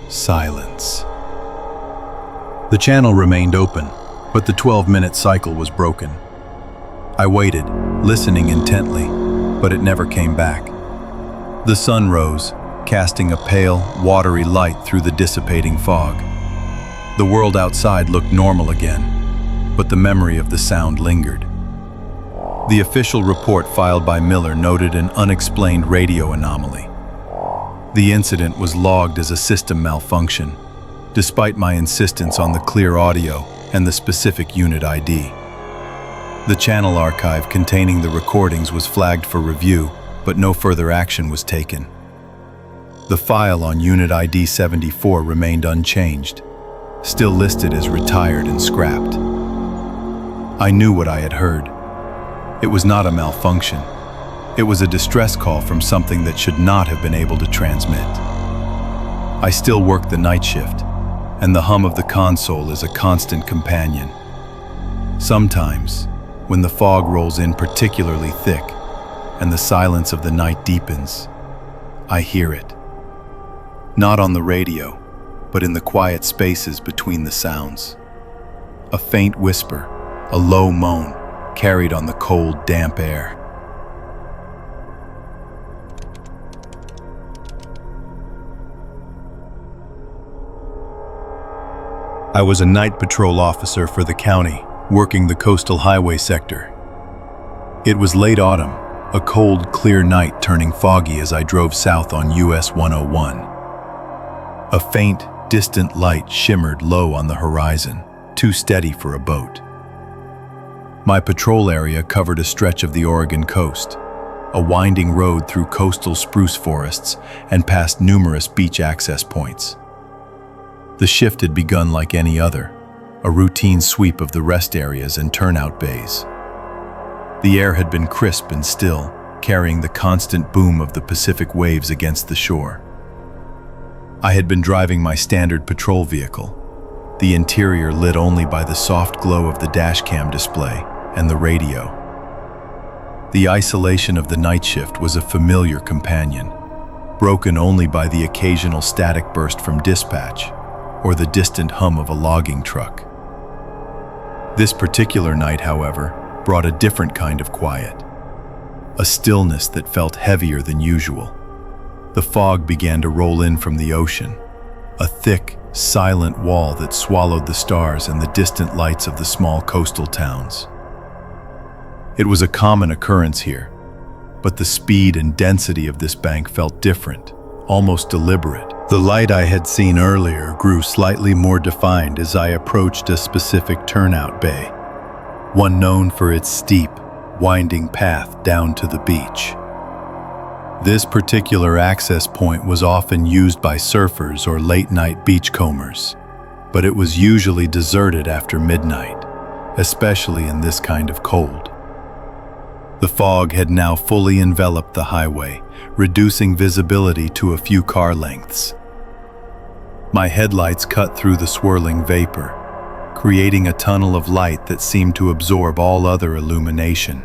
Speaker 1: silence. The channel remained open, but the 12-minute cycle was broken. I waited, listening intently, but it never came back. The sun rose, casting a pale, watery light through the dissipating fog. The world outside looked normal again, but the memory of the sound lingered. The official report filed by Miller noted an unexplained radio anomaly. The incident was logged as a system malfunction, despite my insistence on the clear audio and the specific unit ID. The channel archive containing the recordings was flagged for review, but no further action was taken. The file on Unit ID 74 remained unchanged, still listed as retired and scrapped. I knew what I had heard. It was not a malfunction. It was a distress call from something that should not have been able to transmit. I still work the night shift, and the hum of the console is a constant companion. Sometimes, when the fog rolls in particularly thick and the silence of the night deepens, I hear it. Not on the radio, but in the quiet spaces between the sounds. A faint whisper, a low moan, carried on the cold, damp air. I was a night patrol officer for the county, working the coastal highway sector. It was late autumn, a cold, clear night turning foggy as I drove south on US 101. A faint, distant light shimmered low on the horizon, too steady for a boat. My patrol area covered a stretch of the Oregon coast, a winding road through coastal spruce forests and past numerous beach access points. The shift had begun like any other, a routine sweep of the rest areas and turnout bays. The air had been crisp and still, carrying the constant boom of the Pacific waves against the shore. I had been driving my standard patrol vehicle, the interior lit only by the soft glow of the dashcam display and the radio. The isolation of the night shift was a familiar companion, broken only by the occasional static burst from dispatch or the distant hum of a logging truck. This particular night, however, brought a different kind of quiet, a stillness that felt heavier than usual. The fog began to roll in from the ocean, a thick, silent wall that swallowed the stars and the distant lights of the small coastal towns. It was a common occurrence here, but the speed and density of this bank felt different, almost deliberate. The light I had seen earlier grew slightly more defined as I approached a specific turnout bay, one known for its steep, winding path down to the beach. This particular access point was often used by surfers or late-night beachcombers, but it was usually deserted after midnight, especially in this kind of cold. The fog had now fully enveloped the highway, reducing visibility to a few car lengths. My headlights cut through the swirling vapor, creating a tunnel of light that seemed to absorb all other illumination.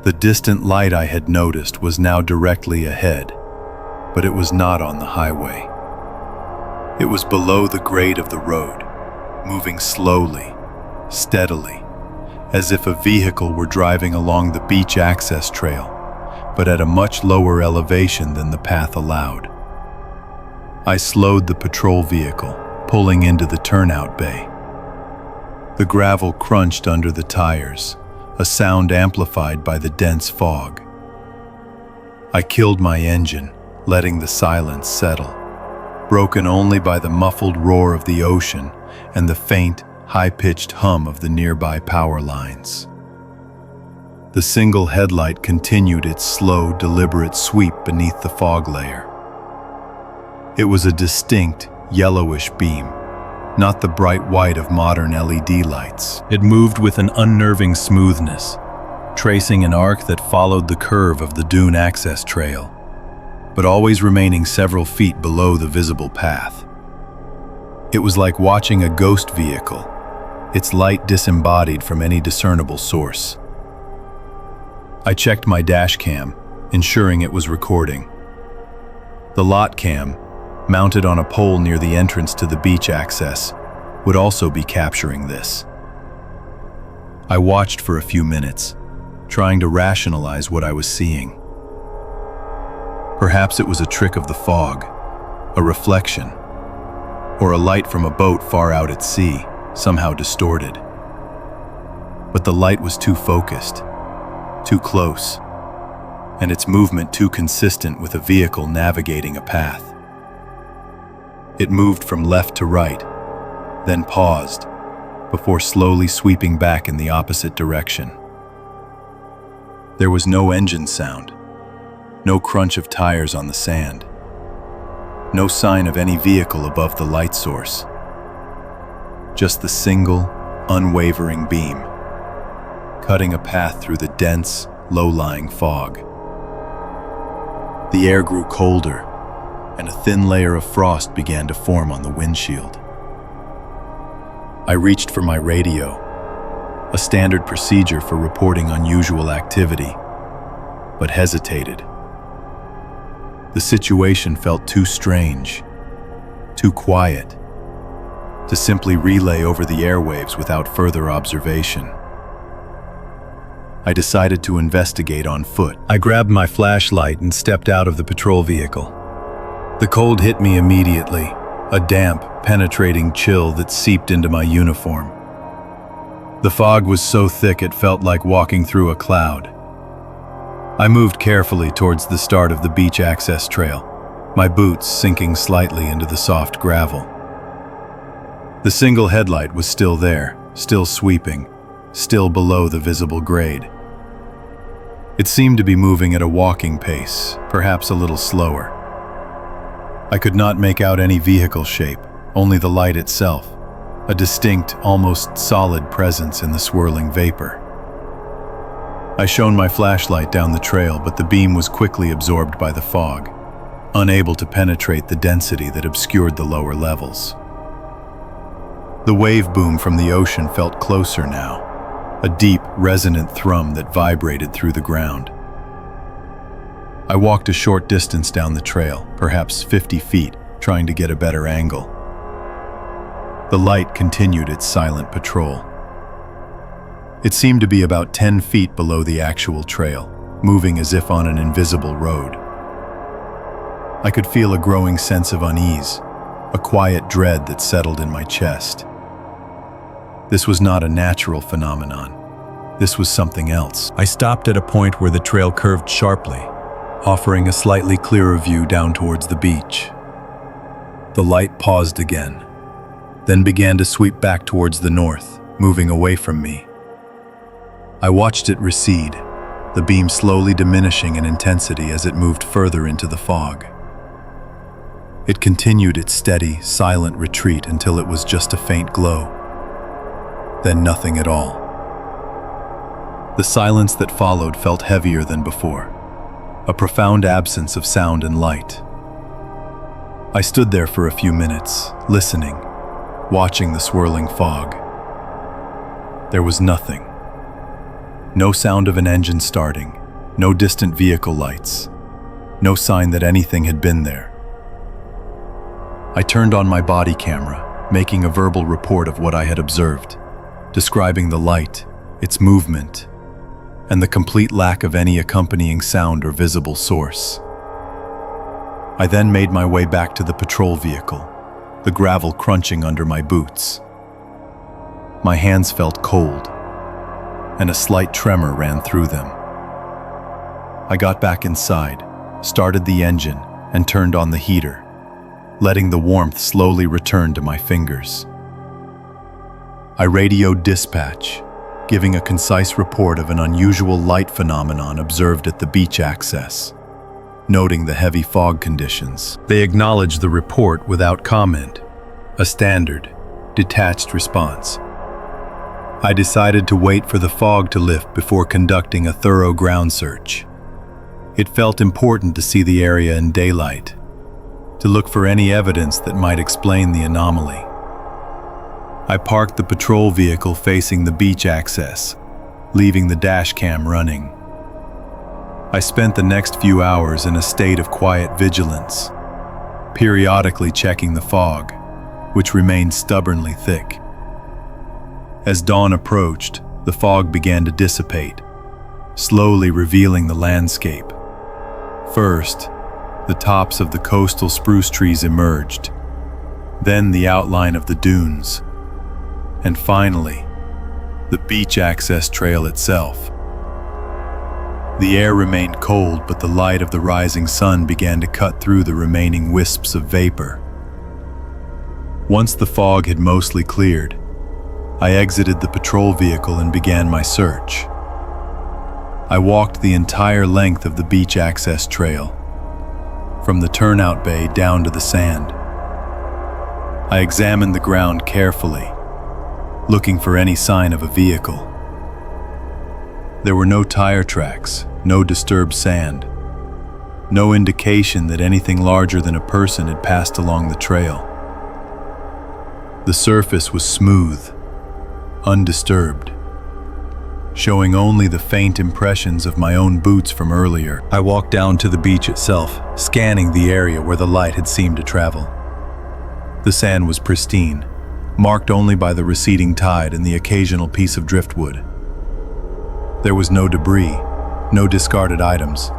Speaker 1: The distant light I had noticed was now directly ahead, but it was not on the highway. It was below the grade of the road, moving slowly, steadily, as if a vehicle were driving along the beach access trail, but at a much lower elevation than the path allowed. I slowed the patrol vehicle, pulling into the turnout bay. The gravel crunched under the tires, a sound amplified by the dense fog. I killed my engine, letting the silence settle, broken only by the muffled roar of the ocean and the faint, high-pitched hum of the nearby power lines. The single headlight continued its slow, deliberate sweep beneath the fog layer. It was a distinct, yellowish beam, not the bright white of modern LED lights. It moved with an unnerving smoothness, tracing an arc that followed the curve of the dune access trail, but always remaining several feet below the visible path. It was like watching a ghost vehicle, its light disembodied from any discernible source. I checked my dash cam, ensuring it was recording. The lot cam, mounted on a pole near the entrance to the beach access, would also be capturing this. I watched for a few minutes, trying to rationalize what I was seeing. Perhaps it was a trick of the fog, a reflection, or a light from a boat far out at sea, somehow distorted. But the light was too focused, too close, and its movement too consistent with a vehicle navigating a path. It moved from left to right, then paused, before slowly sweeping back in the opposite direction. There was no engine sound, no crunch of tires on the sand, no sign of any vehicle above the light source. Just the single, unwavering beam, cutting a path through the dense, low-lying fog. The air grew colder, and a thin layer of frost began to form on the windshield. I reached for my radio, a standard procedure for reporting unusual activity, but hesitated. The situation felt too strange, too quiet, to simply relay over the airwaves without further observation. I decided to investigate on foot. I grabbed my flashlight and stepped out of the patrol vehicle. The cold hit me immediately, a damp, penetrating chill that seeped into my uniform. The fog was so thick it felt like walking through a cloud. I moved carefully towards the start of the beach access trail, my boots sinking slightly into the soft gravel. The single headlight was still there, still sweeping, still below the visible grade. It seemed to be moving at a walking pace, perhaps a little slower. I could not make out any vehicle shape, only the light itself, a distinct, almost solid presence in the swirling vapor. I shone my flashlight down the trail, but the beam was quickly absorbed by the fog, unable to penetrate the density that obscured the lower levels. The wave boom from the ocean felt closer now, a deep, resonant thrum that vibrated through the ground. I walked a short distance down the trail, perhaps 50 feet, trying to get a better angle. The light continued its silent patrol. It seemed to be about 10 feet below the actual trail, moving as if on an invisible road. I could feel a growing sense of unease, a quiet dread that settled in my chest. This was not a natural phenomenon. This was something else. I stopped at a point where the trail curved sharply, offering a slightly clearer view down towards the beach. The light paused again, then began to sweep back towards the north, moving away from me. I watched it recede, the beam slowly diminishing in intensity as it moved further into the fog. It continued its steady, silent retreat until it was just a faint glow. Then nothing at all. The silence that followed felt heavier than before, a profound absence of sound and light. I stood there for a few minutes, listening, watching the swirling fog. There was nothing. No sound of an engine starting, no distant vehicle lights, no sign that anything had been there. I turned on my body camera, making a verbal report of what I had observed, describing the light, its movement, and the complete lack of any accompanying sound or visible source. I then made my way back to the patrol vehicle, the gravel crunching under my boots. My hands felt cold, and a slight tremor ran through them. I got back inside, started the engine, and turned on the heater, letting the warmth slowly return to my fingers. I radioed dispatch, giving a concise report of an unusual light phenomenon observed at the beach access, noting the heavy fog conditions. They acknowledged the report without comment, a standard, detached response. I decided to wait for the fog to lift before conducting a thorough ground search. It felt important to see the area in daylight, to look for any evidence that might explain the anomaly. I parked the patrol vehicle facing the beach access, leaving the dash cam running. I spent the next few hours in a state of quiet vigilance, periodically checking the fog, which remained stubbornly thick. As dawn approached, the fog began to dissipate, slowly revealing the landscape. First, the tops of the coastal spruce trees emerged, then the outline of the dunes, and finally, the beach access trail itself. The air remained cold, but the light of the rising sun began to cut through the remaining wisps of vapor. Once the fog had mostly cleared, I exited the patrol vehicle and began my search. I walked the entire length of the beach access trail, from the turnout bay down to the sand. I examined the ground carefully, looking for any sign of a vehicle. There were no tire tracks, no disturbed sand, no indication that anything larger than a person had passed along the trail. The surface was smooth, undisturbed, showing only the faint impressions of my own boots from earlier. I walked down to the beach itself, scanning the area where the light had seemed to travel. The sand was pristine, marked only by the receding tide and the occasional piece of driftwood. There was no debris, no discarded items,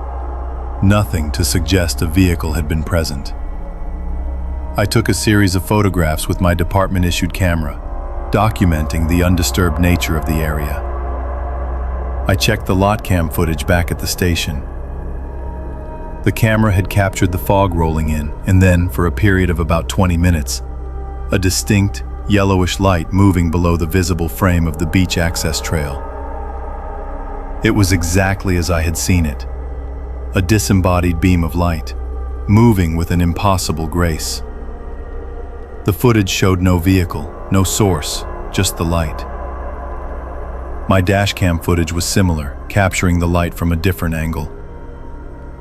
Speaker 1: nothing to suggest a vehicle had been present. I took a series of photographs with my department-issued camera, documenting the undisturbed nature of the area. I checked the lot cam footage back at the station. The camera had captured the fog rolling in, and then, for a period of about 20 minutes, a distinct, yellowish light moving below the visible frame of the beach access trail. It was exactly as I had seen it, a disembodied beam of light, moving with an impossible grace. The footage showed no vehicle, no source, just the light. My dashcam footage was similar, capturing the light from a different angle,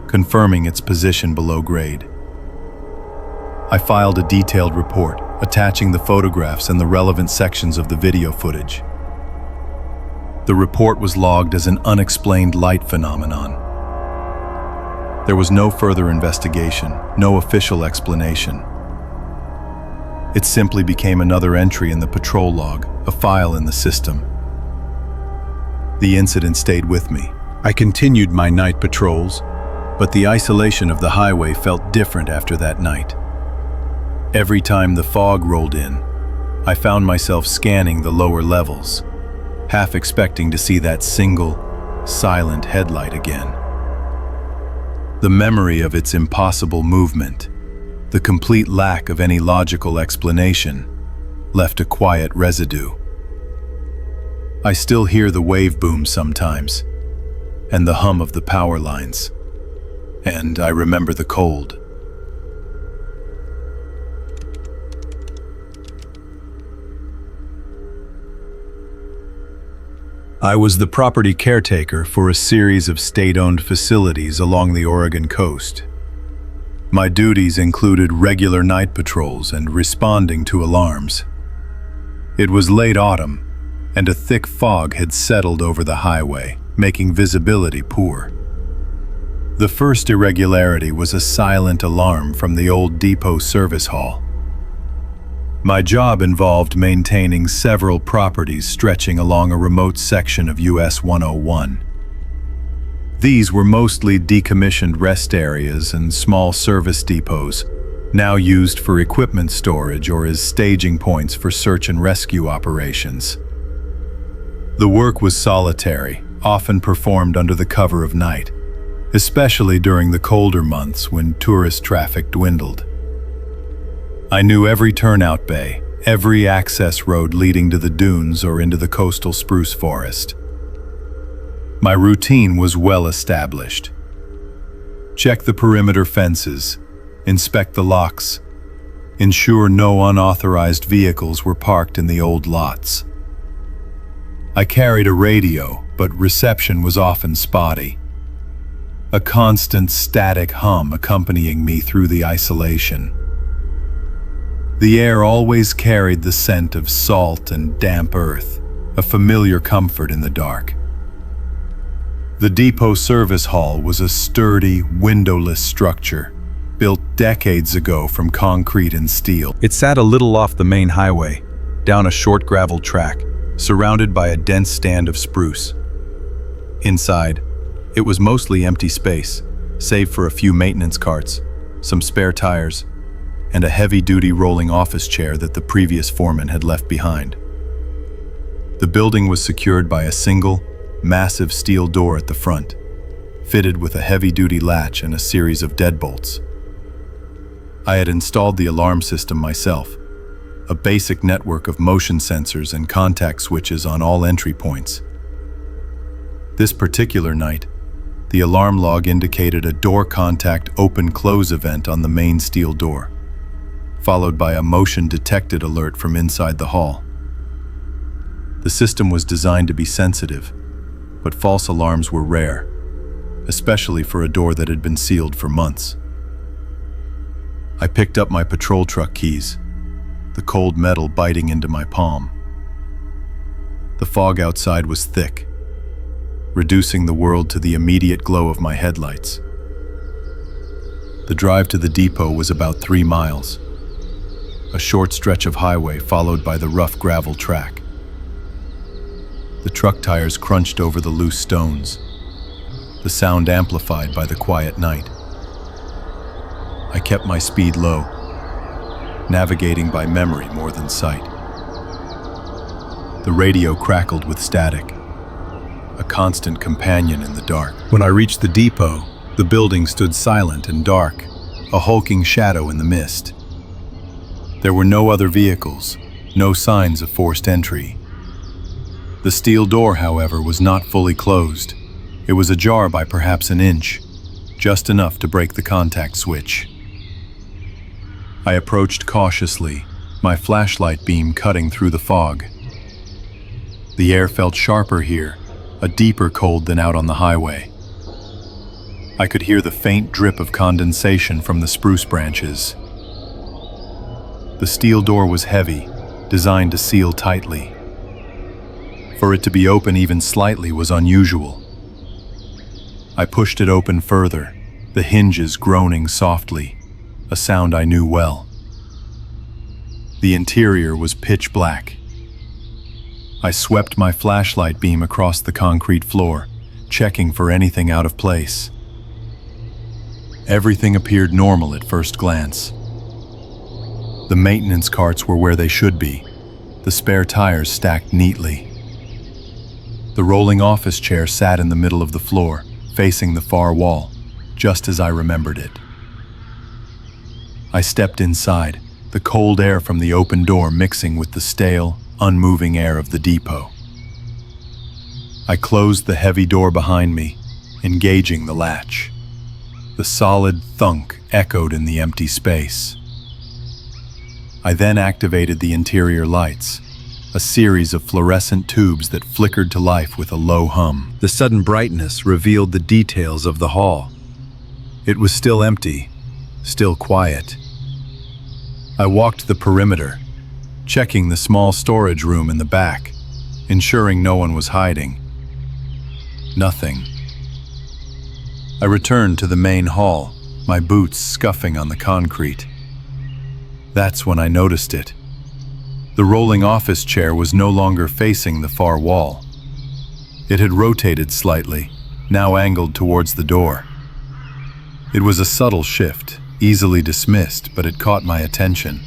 Speaker 1: confirming its position below grade. I filed a detailed report, attaching the photographs and the relevant sections of the video footage. The report was logged as an unexplained light phenomenon. There was no further investigation, no official explanation. It simply became another entry in the patrol log, a file in the system. The incident stayed with me. I continued my night patrols, but the isolation of the highway felt different after that night. Every time the fog rolled in, I found myself scanning the lower levels, half expecting to see that single, silent headlight again. The memory of its impossible movement, the complete lack of any logical explanation, left a quiet residue. I still hear the wave boom sometimes, and the hum of the power lines, and I remember the cold. I was the property caretaker for a series of state-owned facilities along the Oregon coast. My duties included regular night patrols and responding to alarms. It was late autumn, and a thick fog had settled over the highway, making visibility poor. The first irregularity was a silent alarm from the old depot service hall. My job involved maintaining several properties stretching along a remote section of US 101. These were mostly decommissioned rest areas and small service depots, now used for equipment storage or as staging points for search and rescue operations. The work was solitary, often performed under the cover of night, especially during the colder months when tourist traffic dwindled. I knew every turnout bay, every access road leading to the dunes or into the coastal spruce forest. My routine was well established. Check the perimeter fences, inspect the locks, ensure no unauthorized vehicles were parked in the old lots. I carried a radio, but reception was often spotty. A constant static hum accompanying me through the isolation. The air always carried the scent of salt and damp earth, a familiar comfort in the dark. The depot service hall was a sturdy, windowless structure, built decades ago from concrete and steel. It sat a little off the main highway, down a short gravel track, surrounded by a dense stand of spruce. Inside, it was mostly empty space, save for a few maintenance carts, some spare tires, and a heavy-duty rolling office chair that the previous foreman had left behind. The building was secured by a single, massive steel door at the front, fitted with a heavy-duty latch and a series of deadbolts. I had installed the alarm system myself, a basic network of motion sensors and contact switches on all entry points. This particular night, the alarm log indicated a door contact open-close event on the main steel door, followed by a motion detected alert from inside the hall. The system was designed to be sensitive, but false alarms were rare, especially for a door that had been sealed for months. I picked up my patrol truck keys, the cold metal biting into my palm. The fog outside was thick, reducing the world to the immediate glow of my headlights. The drive to the depot was about 3 miles, a short stretch of highway followed by the rough gravel track. The truck tires crunched over the loose stones, the sound amplified by the quiet night. I kept my speed low, navigating by memory more than sight. The radio crackled with static, a constant companion in the dark. When I reached the depot, the building stood silent and dark, a hulking shadow in the mist. There were no other vehicles, no signs of forced entry. The steel door, however, was not fully closed. It was ajar by perhaps an inch, just enough to break the contact switch. I approached cautiously, my flashlight beam cutting through the fog. The air felt sharper here, a deeper cold than out on the highway. I could hear the faint drip of condensation from the spruce branches. The steel door was heavy, designed to seal tightly. For it to be open even slightly was unusual. I pushed it open further, the hinges groaning softly, a sound I knew well. The interior was pitch black. I swept my flashlight beam across the concrete floor, checking for anything out of place. Everything appeared normal at first glance. The maintenance carts were where they should be, the spare tires stacked neatly. The rolling office chair sat in the middle of the floor, facing the far wall, just as I remembered it. I stepped inside, the cold air from the open door mixing with the stale, unmoving air of the depot. I closed the heavy door behind me, engaging the latch. The solid thunk echoed in the empty space. I then activated the interior lights, a series of fluorescent tubes that flickered to life with a low hum. The sudden brightness revealed the details of the hall. It was still empty, still quiet. I walked the perimeter, checking the small storage room in the back, ensuring no one was hiding. Nothing. I returned to the main hall, my boots scuffing on the concrete. That's when I noticed it. The rolling office chair was no longer facing the far wall. It had rotated slightly, now angled towards the door. It was a subtle shift, easily dismissed, but it caught my attention.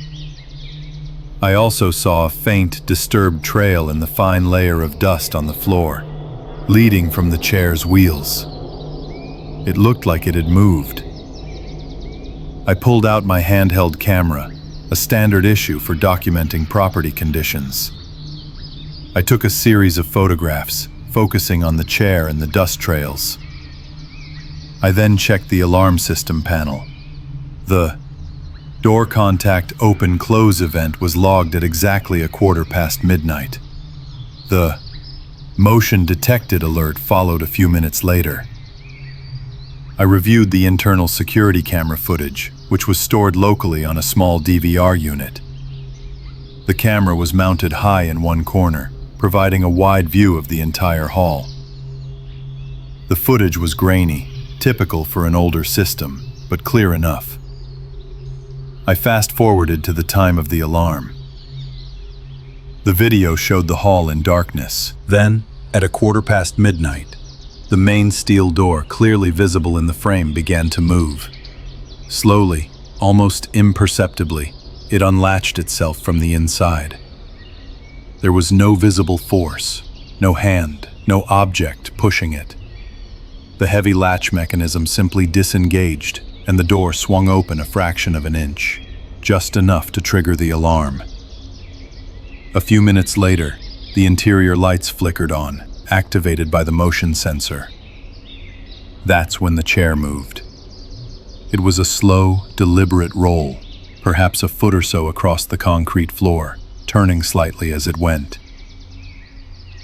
Speaker 1: I also saw a faint, disturbed trail in the fine layer of dust on the floor, leading from the chair's wheels. It looked like it had moved. I pulled out my handheld camera, a a standard issue for documenting property conditions. I took a series of photographs, focusing on the chair and the dust trails. I then checked the alarm system panel. The door contact open-close event was logged at exactly 1:15 midnight. The motion detected alert followed a few minutes later. I reviewed the internal security camera footage, which was stored locally on a small DVR unit. The camera was mounted high in one corner, providing a wide view of the entire hall. The footage was grainy, typical for an older system, but clear enough. I fast-forwarded to the time of the alarm. The video showed the hall in darkness. Then, at 1:15 midnight, the main steel door, clearly visible in the frame, began to move. Slowly, almost imperceptibly, it unlatched itself from the inside. There was no visible force, no hand, no object pushing it. The heavy latch mechanism simply disengaged, and the door swung open a fraction of an inch, just enough to trigger the alarm. A few minutes later, the interior lights flickered on, activated by the motion sensor. That's when the chair moved. It was a slow, deliberate roll, perhaps a foot or so across the concrete floor, turning slightly as it went.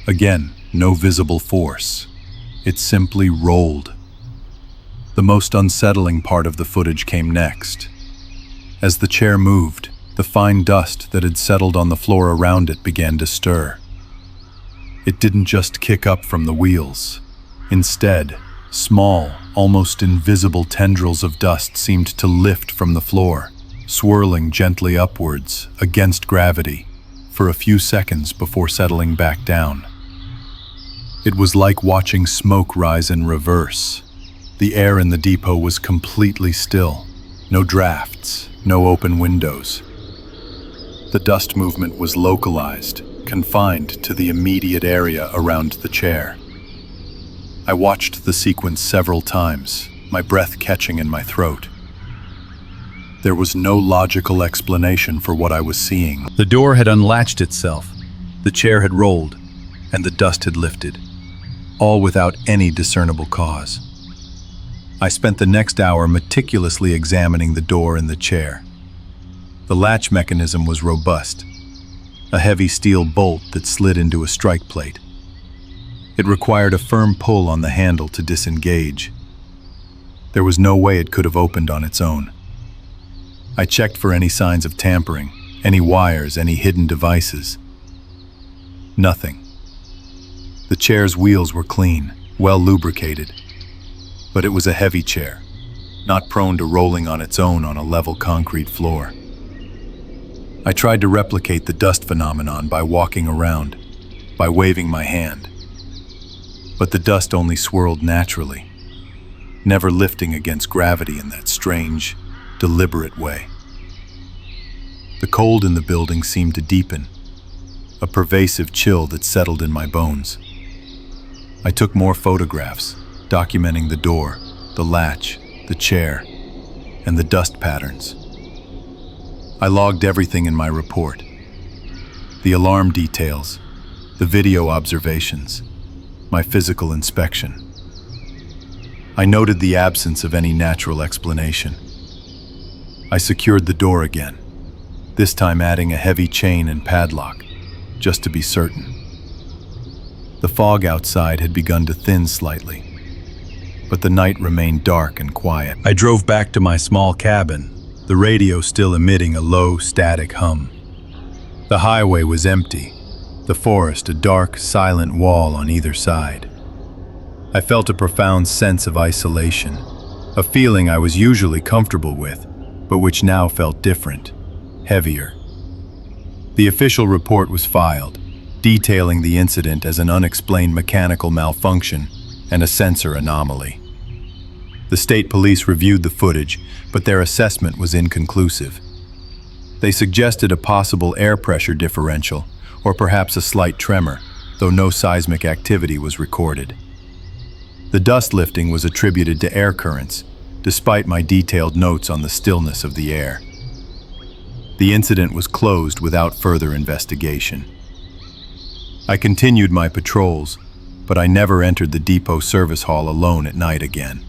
Speaker 1: Again, no visible force. It simply rolled. The most unsettling part of the footage came next. As the chair moved, the fine dust that had settled on the floor around it began to stir. It didn't just kick up from the wheels. Instead, small, almost invisible tendrils of dust seemed to lift from the floor, swirling gently upwards, against gravity, for a few seconds before settling back down. It was like watching smoke rise in reverse. The air in the depot was completely still. No drafts, no open windows. The dust movement was localized, confined to the immediate area around the chair. I watched the sequence several times, my breath catching in my throat. There was no logical explanation for what I was seeing. The door had unlatched itself, the chair had rolled, and the dust had lifted, all without any discernible cause. I spent the next hour meticulously examining the door and the chair. The latch mechanism was robust, a heavy steel bolt that slid into a strike plate. It required a firm pull on the handle to disengage. There was no way it could have opened on its own. I checked for any signs of tampering, any wires, any hidden devices. Nothing. The chair's wheels were clean, well lubricated. But it was a heavy chair, not prone to rolling on its own on a level concrete floor. I tried to replicate the dust phenomenon by walking around, by waving my hand. But the dust only swirled naturally, never lifting against gravity in that strange, deliberate way. The cold in the building seemed to deepen, a pervasive chill that settled in my bones. I took more photographs, documenting the door, the latch, the chair, and the dust patterns. I logged everything in my report. The alarm details, the video observations, my physical inspection. I noted the absence of any natural explanation. I secured the door again, this time adding a heavy chain and padlock, just to be certain. The fog outside had begun to thin slightly, but the night remained dark and quiet. I drove back to my small cabin, the radio still emitting a low, static hum. The highway was empty, the forest a dark, silent wall on either side. I felt a profound sense of isolation, a feeling I was usually comfortable with, but which now felt different, heavier. The official report was filed, detailing the incident as an unexplained mechanical malfunction and a sensor anomaly. The state police reviewed the footage, but their assessment was inconclusive. They suggested a possible air pressure differential, or perhaps a slight tremor, though no seismic activity was recorded. The dust lifting was attributed to air currents, despite my detailed notes on the stillness of the air. The incident was closed without further investigation. I continued my patrols, but I never entered the depot service hall alone at night again.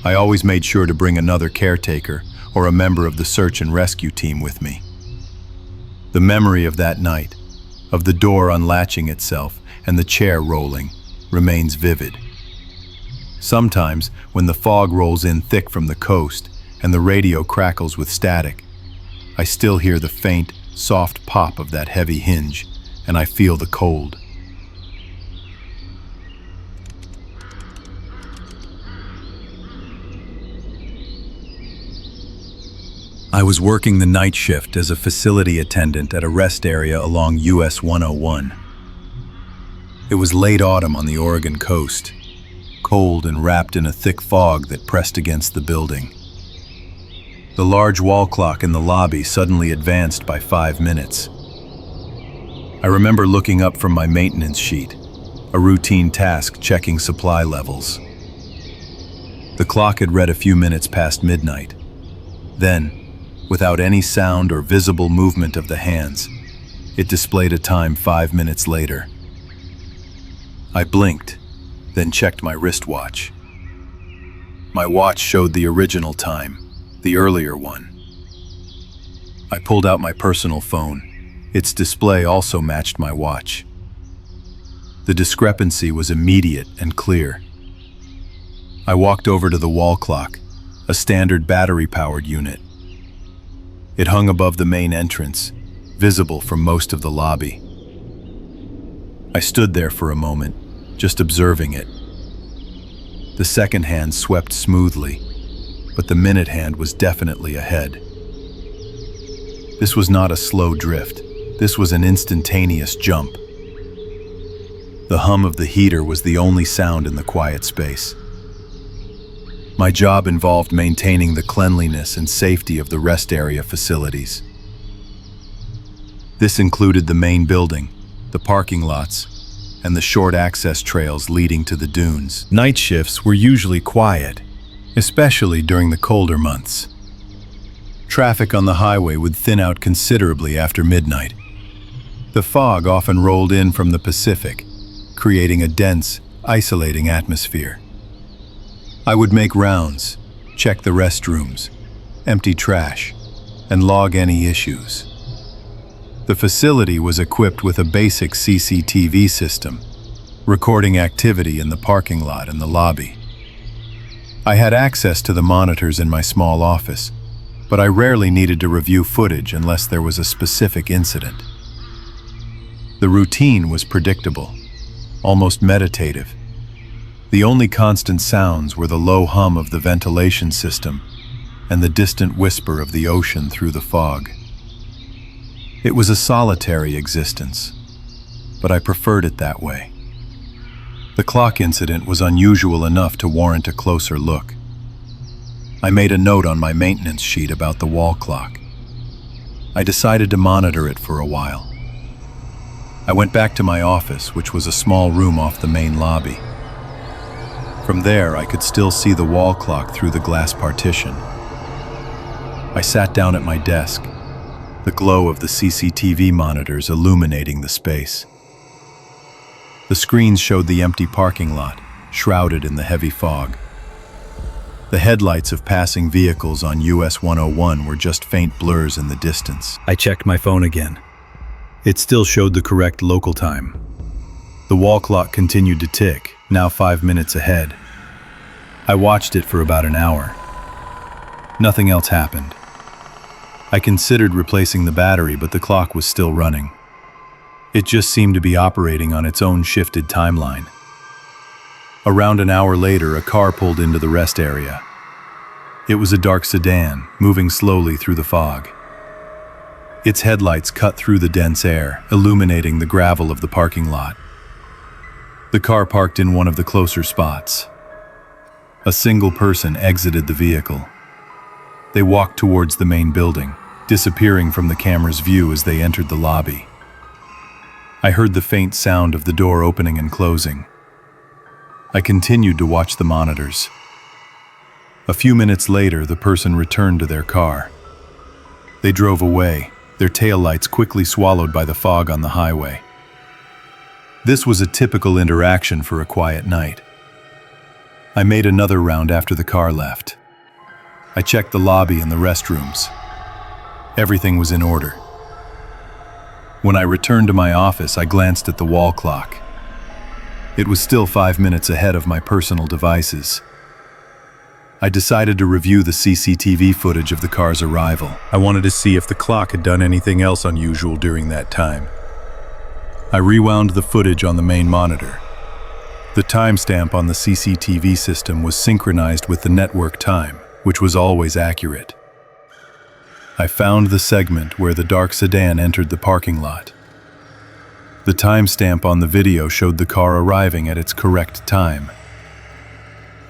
Speaker 1: I always made sure to bring another caretaker or a member of the search and rescue team with me. The memory of that night, of the door unlatching itself and the chair rolling, remains vivid. Sometimes, when the fog rolls in thick from the coast and the radio crackles with static, I still hear the faint, soft pop of that heavy hinge, and I feel the cold. I was working the night shift as a facility attendant at a rest area along US 101. It was late autumn on the Oregon coast, cold and wrapped in a thick fog that pressed against the building. The large wall clock in the lobby suddenly advanced by 5 minutes. I remember looking up from my maintenance sheet, a routine task checking supply levels. The clock had read a few minutes past midnight. Then, without any sound or visible movement of the hands, it displayed a time 5 minutes later. I blinked, then checked my wristwatch. My watch showed the original time, the earlier one. I pulled out my personal phone. Its display also matched my watch. The discrepancy was immediate and clear. I walked over to the wall clock, a standard battery-powered unit. It hung above the main entrance, visible from most of the lobby. I stood there for a moment, just observing it. The second hand swept smoothly, but the minute hand was definitely ahead. This was not a slow drift. This was an instantaneous jump. The hum of the heater was the only sound in the quiet space. My job involved maintaining the cleanliness and safety of the rest area facilities. This included the main building, the parking lots, and the short access trails leading to the dunes. Night shifts were usually quiet, especially during the colder months. Traffic on the highway would thin out considerably after midnight. The fog often rolled in from the Pacific, creating a dense, isolating atmosphere. I would make rounds, check the restrooms, empty trash, and log any issues. The facility was equipped with a basic CCTV system, recording activity in the parking lot and the lobby. I had access to the monitors in my small office, but I rarely needed to review footage unless there was a specific incident. The routine was predictable, almost meditative. The only constant sounds were the low hum of the ventilation system and the distant whisper of the ocean through the fog. It was a solitary existence, but I preferred it that way. The clock incident was unusual enough to warrant a closer look. I made a note on my maintenance sheet about the wall clock. I decided to monitor it for a while. I went back to my office, which was a small room off the main lobby. From there, I could still see the wall clock through the glass partition. I sat down at my desk, the glow of the CCTV monitors illuminating the space. The screens showed the empty parking lot, shrouded in the heavy fog. The headlights of passing vehicles on US 101 were just faint blurs in the distance. I checked my phone again. It still showed the correct local time. The wall clock continued to tick, now 5 minutes ahead. I watched it for about an hour. Nothing else happened. I considered replacing the battery, but the clock was still running. It just seemed to be operating on its own shifted timeline. Around an hour later, a car pulled into the rest area. It was a dark sedan, moving slowly through the fog. Its headlights cut through the dense air, illuminating the gravel of the parking lot. The car parked in one of the closer spots. A single person exited the vehicle. They walked towards the main building, disappearing from the camera's view as they entered the lobby. I heard the faint sound of the door opening and closing. I continued to watch the monitors. A few minutes later, the person returned to their car. They drove away, their taillights quickly swallowed by the fog on the highway. This was a typical interaction for a quiet night. I made another round after the car left. I checked the lobby and the restrooms. Everything was in order. When I returned to my office, I glanced at the wall clock. It was still 5 minutes ahead of my personal devices. I decided to review the CCTV footage of the car's arrival. I wanted to see if the clock had done anything else unusual during that time. I rewound the footage on the main monitor. The timestamp on the CCTV system was synchronized with the network time, which was always accurate. I found the segment where the dark sedan entered the parking lot. The timestamp on the video showed the car arriving at its correct time.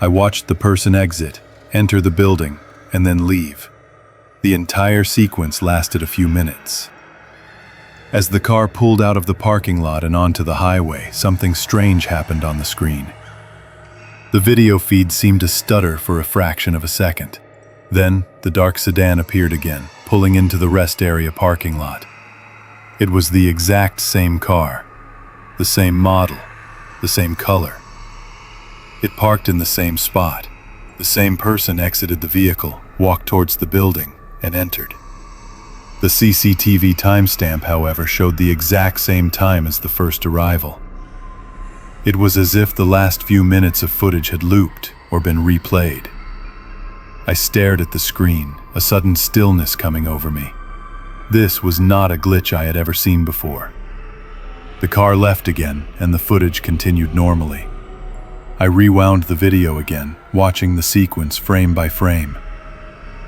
Speaker 1: I watched the person exit, enter the building, and then leave. The entire sequence lasted a few minutes. As the car pulled out of the parking lot and onto the highway, something strange happened on the screen. The video feed seemed to stutter for a fraction of a second. Then, the dark sedan appeared again, pulling into the rest area parking lot. It was the exact same car, the same model, the same color. It parked in the same spot. The same person exited the vehicle, walked towards the building, and entered. The CCTV timestamp, however, showed the exact same time as the first arrival. It was as if the last few minutes of footage had looped or been replayed. I stared at the screen, a sudden stillness coming over me. This was not a glitch I had ever seen before. The car left again, and the footage continued normally. I rewound the video again, watching the sequence frame by frame.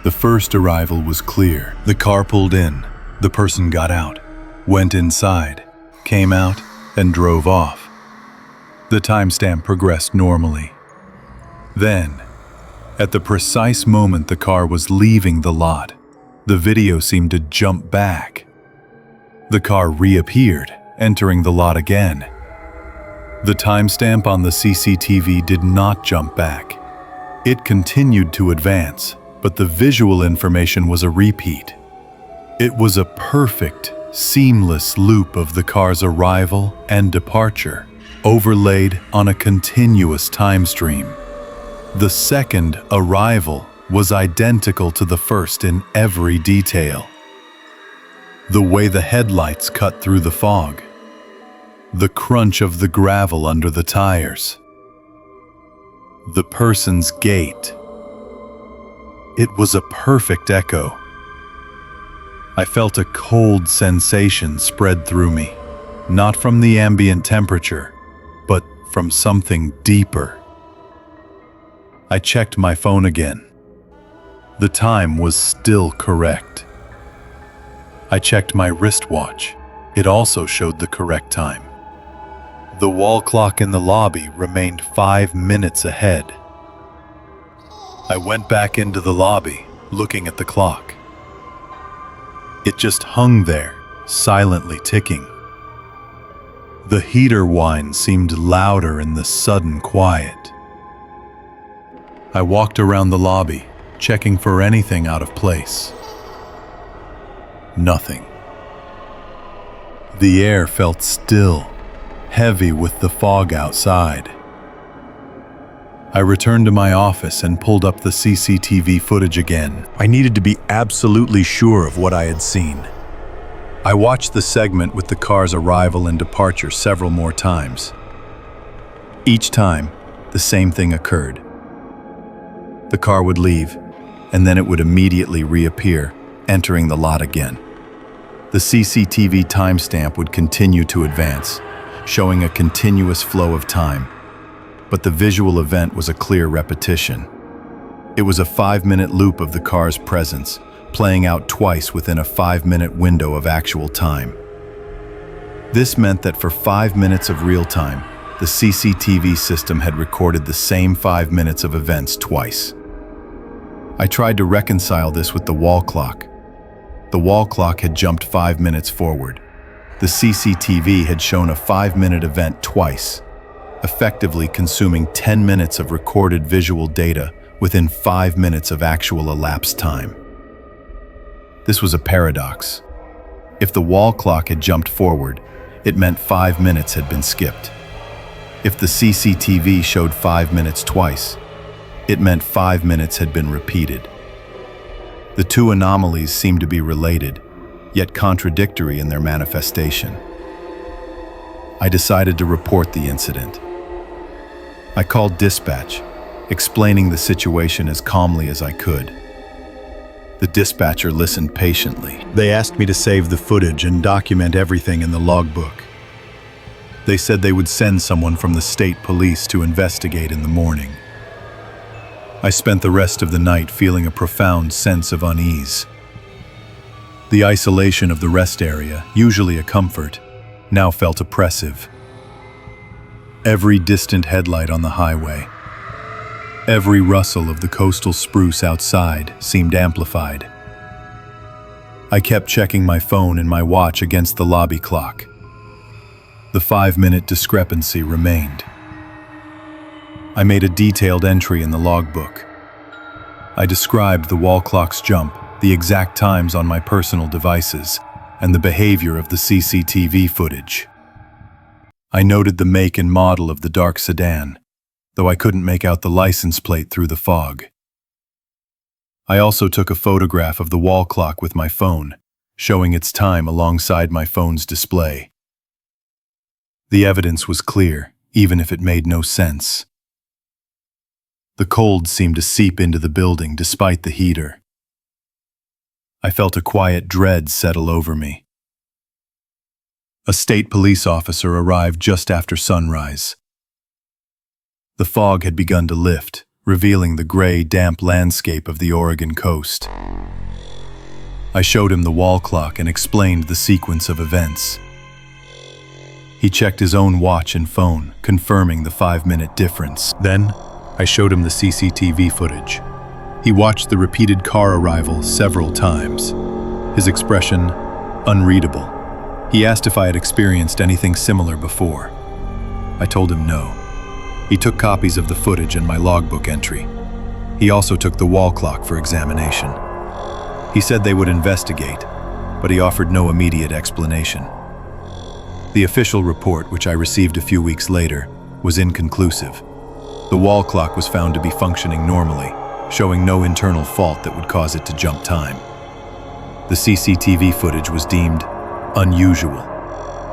Speaker 1: The first arrival was clear. The car pulled in, the person got out, went inside, came out, and drove off. The timestamp progressed normally. Then, at the precise moment the car was leaving the lot, the video seemed to jump back. The car reappeared, entering the lot again. The timestamp on the CCTV did not jump back. It continued to advance, but the visual information was a repeat. It was a perfect, seamless loop of the car's arrival and departure, overlaid on a continuous time stream. The second arrival was identical to the first in every detail. The way the headlights cut through the fog, the crunch of the gravel under the tires, the person's gait. It was a perfect echo. I felt a cold sensation spread through me, not from the ambient temperature, but from something deeper. I checked my phone again. The time was still correct. I checked my wristwatch. It also showed the correct time. The wall clock in the lobby remained 5 minutes ahead. I went back into the lobby, looking at the clock. It just hung there, silently ticking. The heater whine seemed louder in the sudden quiet. I walked around the lobby, checking for anything out of place. Nothing. The air felt still, heavy with the fog outside. I returned to my office and pulled up the CCTV footage again. I needed to be absolutely sure of what I had seen. I watched the segment with the car's arrival and departure several more times. Each time, the same thing occurred. The car would leave, and then it would immediately reappear, entering the lot again. The CCTV timestamp would continue to advance, showing a continuous flow of time. But the visual event was a clear repetition. It was a 5-minute loop of the car's presence, playing out twice within a 5-minute window of actual time. This meant that for 5 minutes of real time, the CCTV system had recorded the same 5 minutes of events twice. I tried to reconcile this with the wall clock. The wall clock had jumped 5 minutes forward. The CCTV had shown a 5-minute event twice, effectively consuming 10 minutes of recorded visual data within 5 minutes of actual elapsed time. This was a paradox. If the wall clock had jumped forward, it meant 5 minutes had been skipped. If the CCTV showed 5 minutes twice, it meant 5 minutes had been repeated. The two anomalies seemed to be related, yet contradictory in their manifestation. I decided to report the incident. I called dispatch, explaining the situation as calmly as I could. The dispatcher listened patiently. They asked me to save the footage and document everything in the logbook. They said they would send someone from the state police to investigate in the morning. I spent the rest of the night feeling a profound sense of unease. The isolation of the rest area, usually a comfort, now felt oppressive. Every distant headlight on the highway, every rustle of the coastal spruce outside seemed amplified. I kept checking my phone and my watch against the lobby clock. The 5-minute discrepancy remained. I made a detailed entry in the logbook. I described the wall clock's jump, the exact times on my personal devices, and the behavior of the CCTV footage. I noted the make and model of the dark sedan, though I couldn't make out the license plate through the fog. I also took a photograph of the wall clock with my phone, showing its time alongside my phone's display. The evidence was clear, even if it made no sense. The cold seemed to seep into the building despite the heater. I felt a quiet dread settle over me. A state police officer arrived just after sunrise. The fog had begun to lift, revealing the gray, damp landscape of the Oregon coast. I showed him the wall clock and explained the sequence of events. He checked his own watch and phone, confirming the 5-minute difference. Then, I showed him the CCTV footage. He watched the repeated car arrival several times. His expression, unreadable. He asked if I had experienced anything similar before. I told him no. He took copies of the footage and my logbook entry. He also took the wall clock for examination. He said they would investigate, but he offered no immediate explanation. The official report, which I received a few weeks later, was inconclusive. The wall clock was found to be functioning normally, showing no internal fault that would cause it to jump time. The CCTV footage was deemed unusual,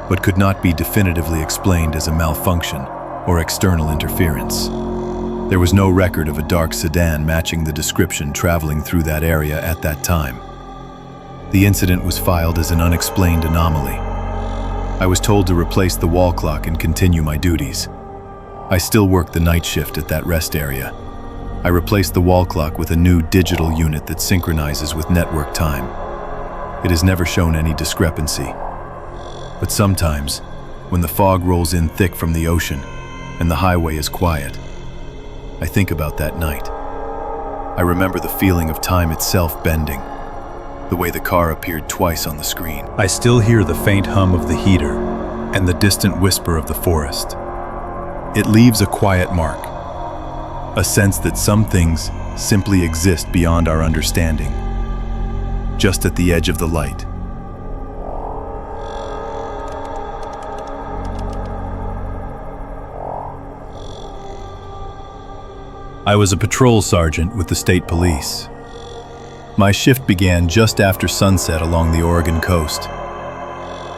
Speaker 1: but could not be definitively explained as a malfunction or external interference. There was no record of a dark sedan matching the description traveling through that area at that time. The incident was filed as an unexplained anomaly. I was told to replace the wall clock and continue my duties. I still worked the night shift at that rest area. I replaced the wall clock with a new digital unit that synchronizes with network time. It has never shown any discrepancy. But sometimes, when the fog rolls in thick from the ocean and the highway is quiet, I think about that night. I remember the feeling of time itself bending, the way the car appeared twice on the screen. I still hear the faint hum of the heater and the distant whisper of the forest. It leaves a quiet mark, a sense that some things simply exist beyond our understanding, just at the edge of the light. I was a patrol sergeant with the state police. My shift began just after sunset along the Oregon coast.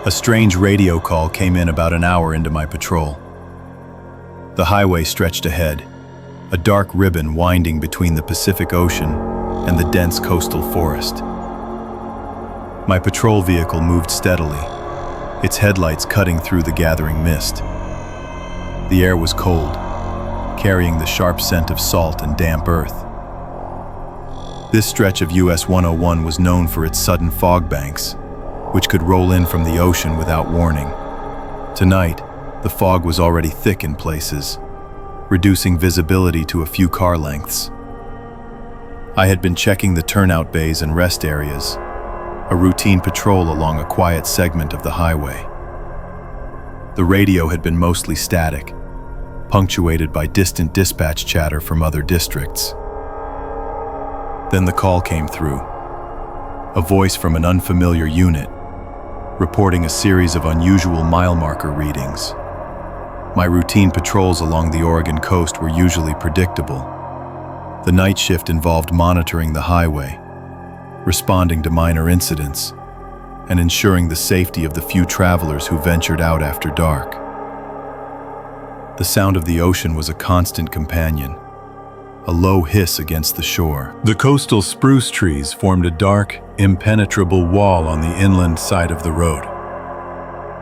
Speaker 1: A strange radio call came in about an hour into my patrol. The highway stretched ahead, a dark ribbon winding between the Pacific Ocean and the dense coastal forest. My patrol vehicle moved steadily, its headlights cutting through the gathering mist. The air was cold, carrying the sharp scent of salt and damp earth. This stretch of US 101 was known for its sudden fog banks, which could roll in from the ocean without warning. Tonight, the fog was already thick in places, reducing visibility to a few car lengths. I had been checking the turnout bays and rest areas, a routine patrol along a quiet segment of the highway. The radio had been mostly static, punctuated by distant dispatch chatter from other districts. Then the call came through. a voice from an unfamiliar unit, reporting a series of unusual mile marker readings. My routine patrols along the Oregon coast were usually predictable. The night shift involved monitoring the highway, responding to minor incidents, and ensuring the safety of the few travelers who ventured out after dark. The sound of the ocean was a constant companion, a low hiss against the shore. The coastal spruce trees formed a dark, impenetrable wall on the inland side of the road.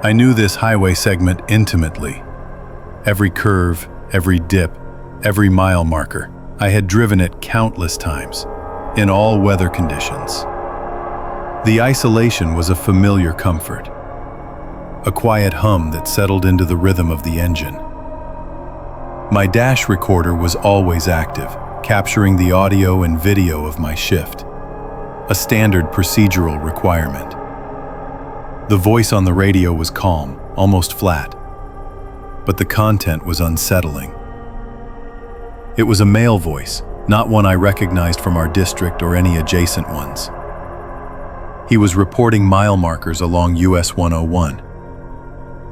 Speaker 1: I knew this highway segment intimately. Every curve, every dip, every mile marker. I had driven it countless times, in all weather conditions. The isolation was a familiar comfort, a quiet hum that settled into the rhythm of the engine. My dash recorder was always active, capturing the audio and video of my shift, a standard procedural requirement. The voice on the radio was calm, almost flat, but the content was unsettling. It was a male voice, not one I recognized from our district or any adjacent ones. He was reporting mile markers along US 101,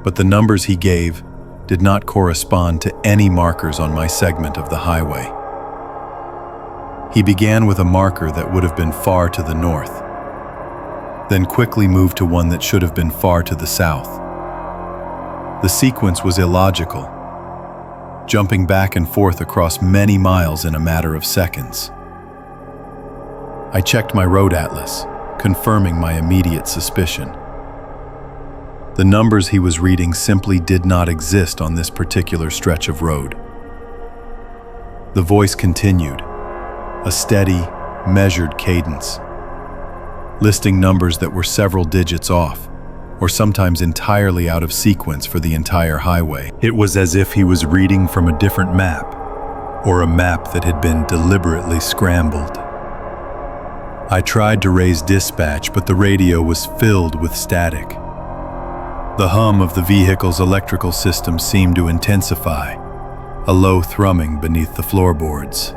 Speaker 1: but the numbers he gave did not correspond to any markers on my segment of the highway. He began with a marker that would have been far to the north, then quickly moved to one that should have been far to the south. The sequence was illogical, jumping back and forth across many miles in a matter of seconds. I checked my road atlas, confirming my immediate suspicion. The numbers he was reading simply did not exist on this particular stretch of road. The voice continued, a steady, measured cadence, listing numbers that were several digits off, or sometimes entirely out of sequence for the entire highway. It was as if he was reading from a different map, or a map that had been deliberately scrambled. I tried to raise dispatch, but the radio was filled with static. The hum of the vehicle's electrical system seemed to intensify, a low thrumming beneath the floorboards.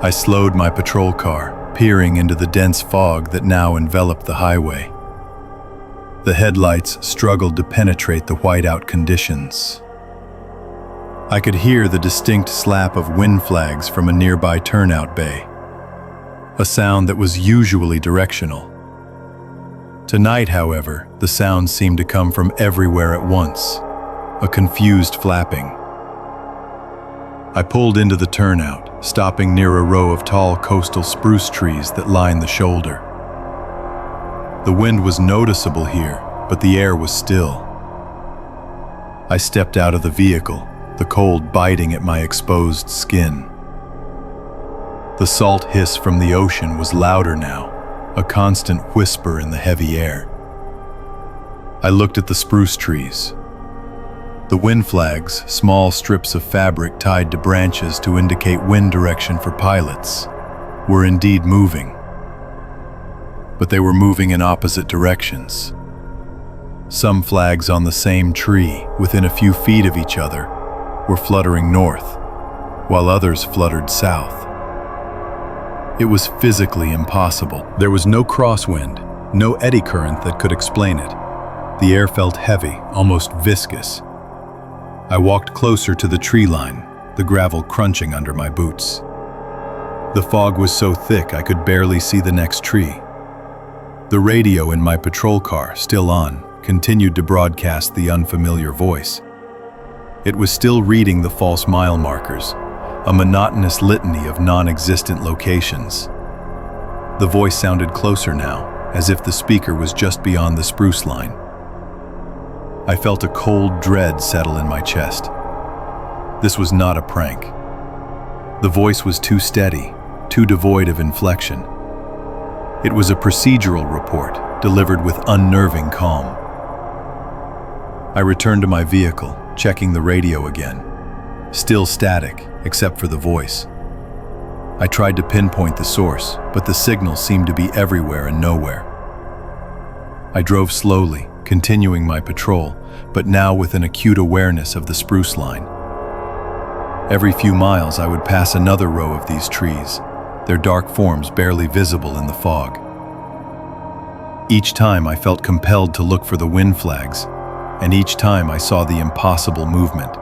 Speaker 1: I slowed my patrol car, peering into the dense fog that now enveloped the highway. The headlights struggled to penetrate the whiteout conditions. I could hear the distinct slap of wind flags from a nearby turnout bay, a sound that was usually directional. Tonight, however, the sound seemed to come from everywhere at once, a confused flapping. I pulled into the turnout, stopping near a row of tall coastal spruce trees that lined the shoulder. The wind was noticeable here, but the air was still. I stepped out of the vehicle, the cold biting at my exposed skin. The salt hiss from the ocean was louder now, a constant whisper in the heavy air. I looked at the spruce trees. The wind flags, small strips of fabric tied to branches to indicate wind direction for pilots, were indeed moving. But they were moving in opposite directions. Some flags on the same tree, within a few feet of each other, were fluttering north, while others fluttered south. It was physically impossible. There was no crosswind, no eddy current that could explain it. The air felt heavy, almost viscous. I walked closer to the tree line, the gravel crunching under my boots. The fog was so thick I could barely see the next tree. The radio in my patrol car, still on, continued to broadcast the unfamiliar voice. It was still reading the false mile markers, a monotonous litany of non-existent locations. The voice sounded closer now, as if the speaker was just beyond the spruce line. I felt a cold dread settle in my chest. This was not a prank. The voice was too steady, too devoid of inflection. It was a procedural report, delivered with unnerving calm. I returned to my vehicle, checking the radio again. Still static, except for the voice. I tried to pinpoint the source, but the signal seemed to be everywhere and nowhere. I drove slowly, continuing my patrol, but now with an acute awareness of the spruce line. Every few miles I would pass another row of these trees, their dark forms barely visible in the fog. Each time I felt compelled to look for the wind flags, and each time I saw the impossible movement.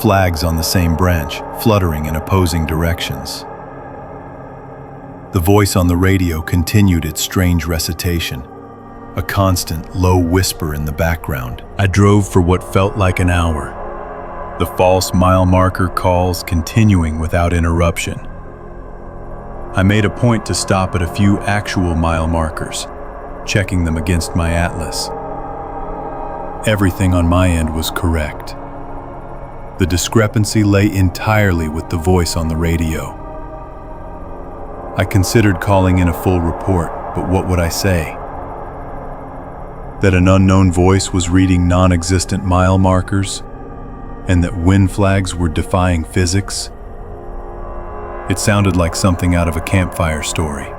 Speaker 1: Flags on the same branch, fluttering in opposing directions. The voice on the radio continued its strange recitation, a constant, low whisper in the background. I drove for what felt like an hour, the false mile marker calls continuing without interruption. I made a point to stop at a few actual mile markers, checking them against my atlas. Everything on my end was correct. The discrepancy lay entirely with the voice on the radio. I considered calling in a full report, but what would I say? That an unknown voice was reading non-existent mile markers, and that wind flags were defying physics? It sounded like something out of a campfire story.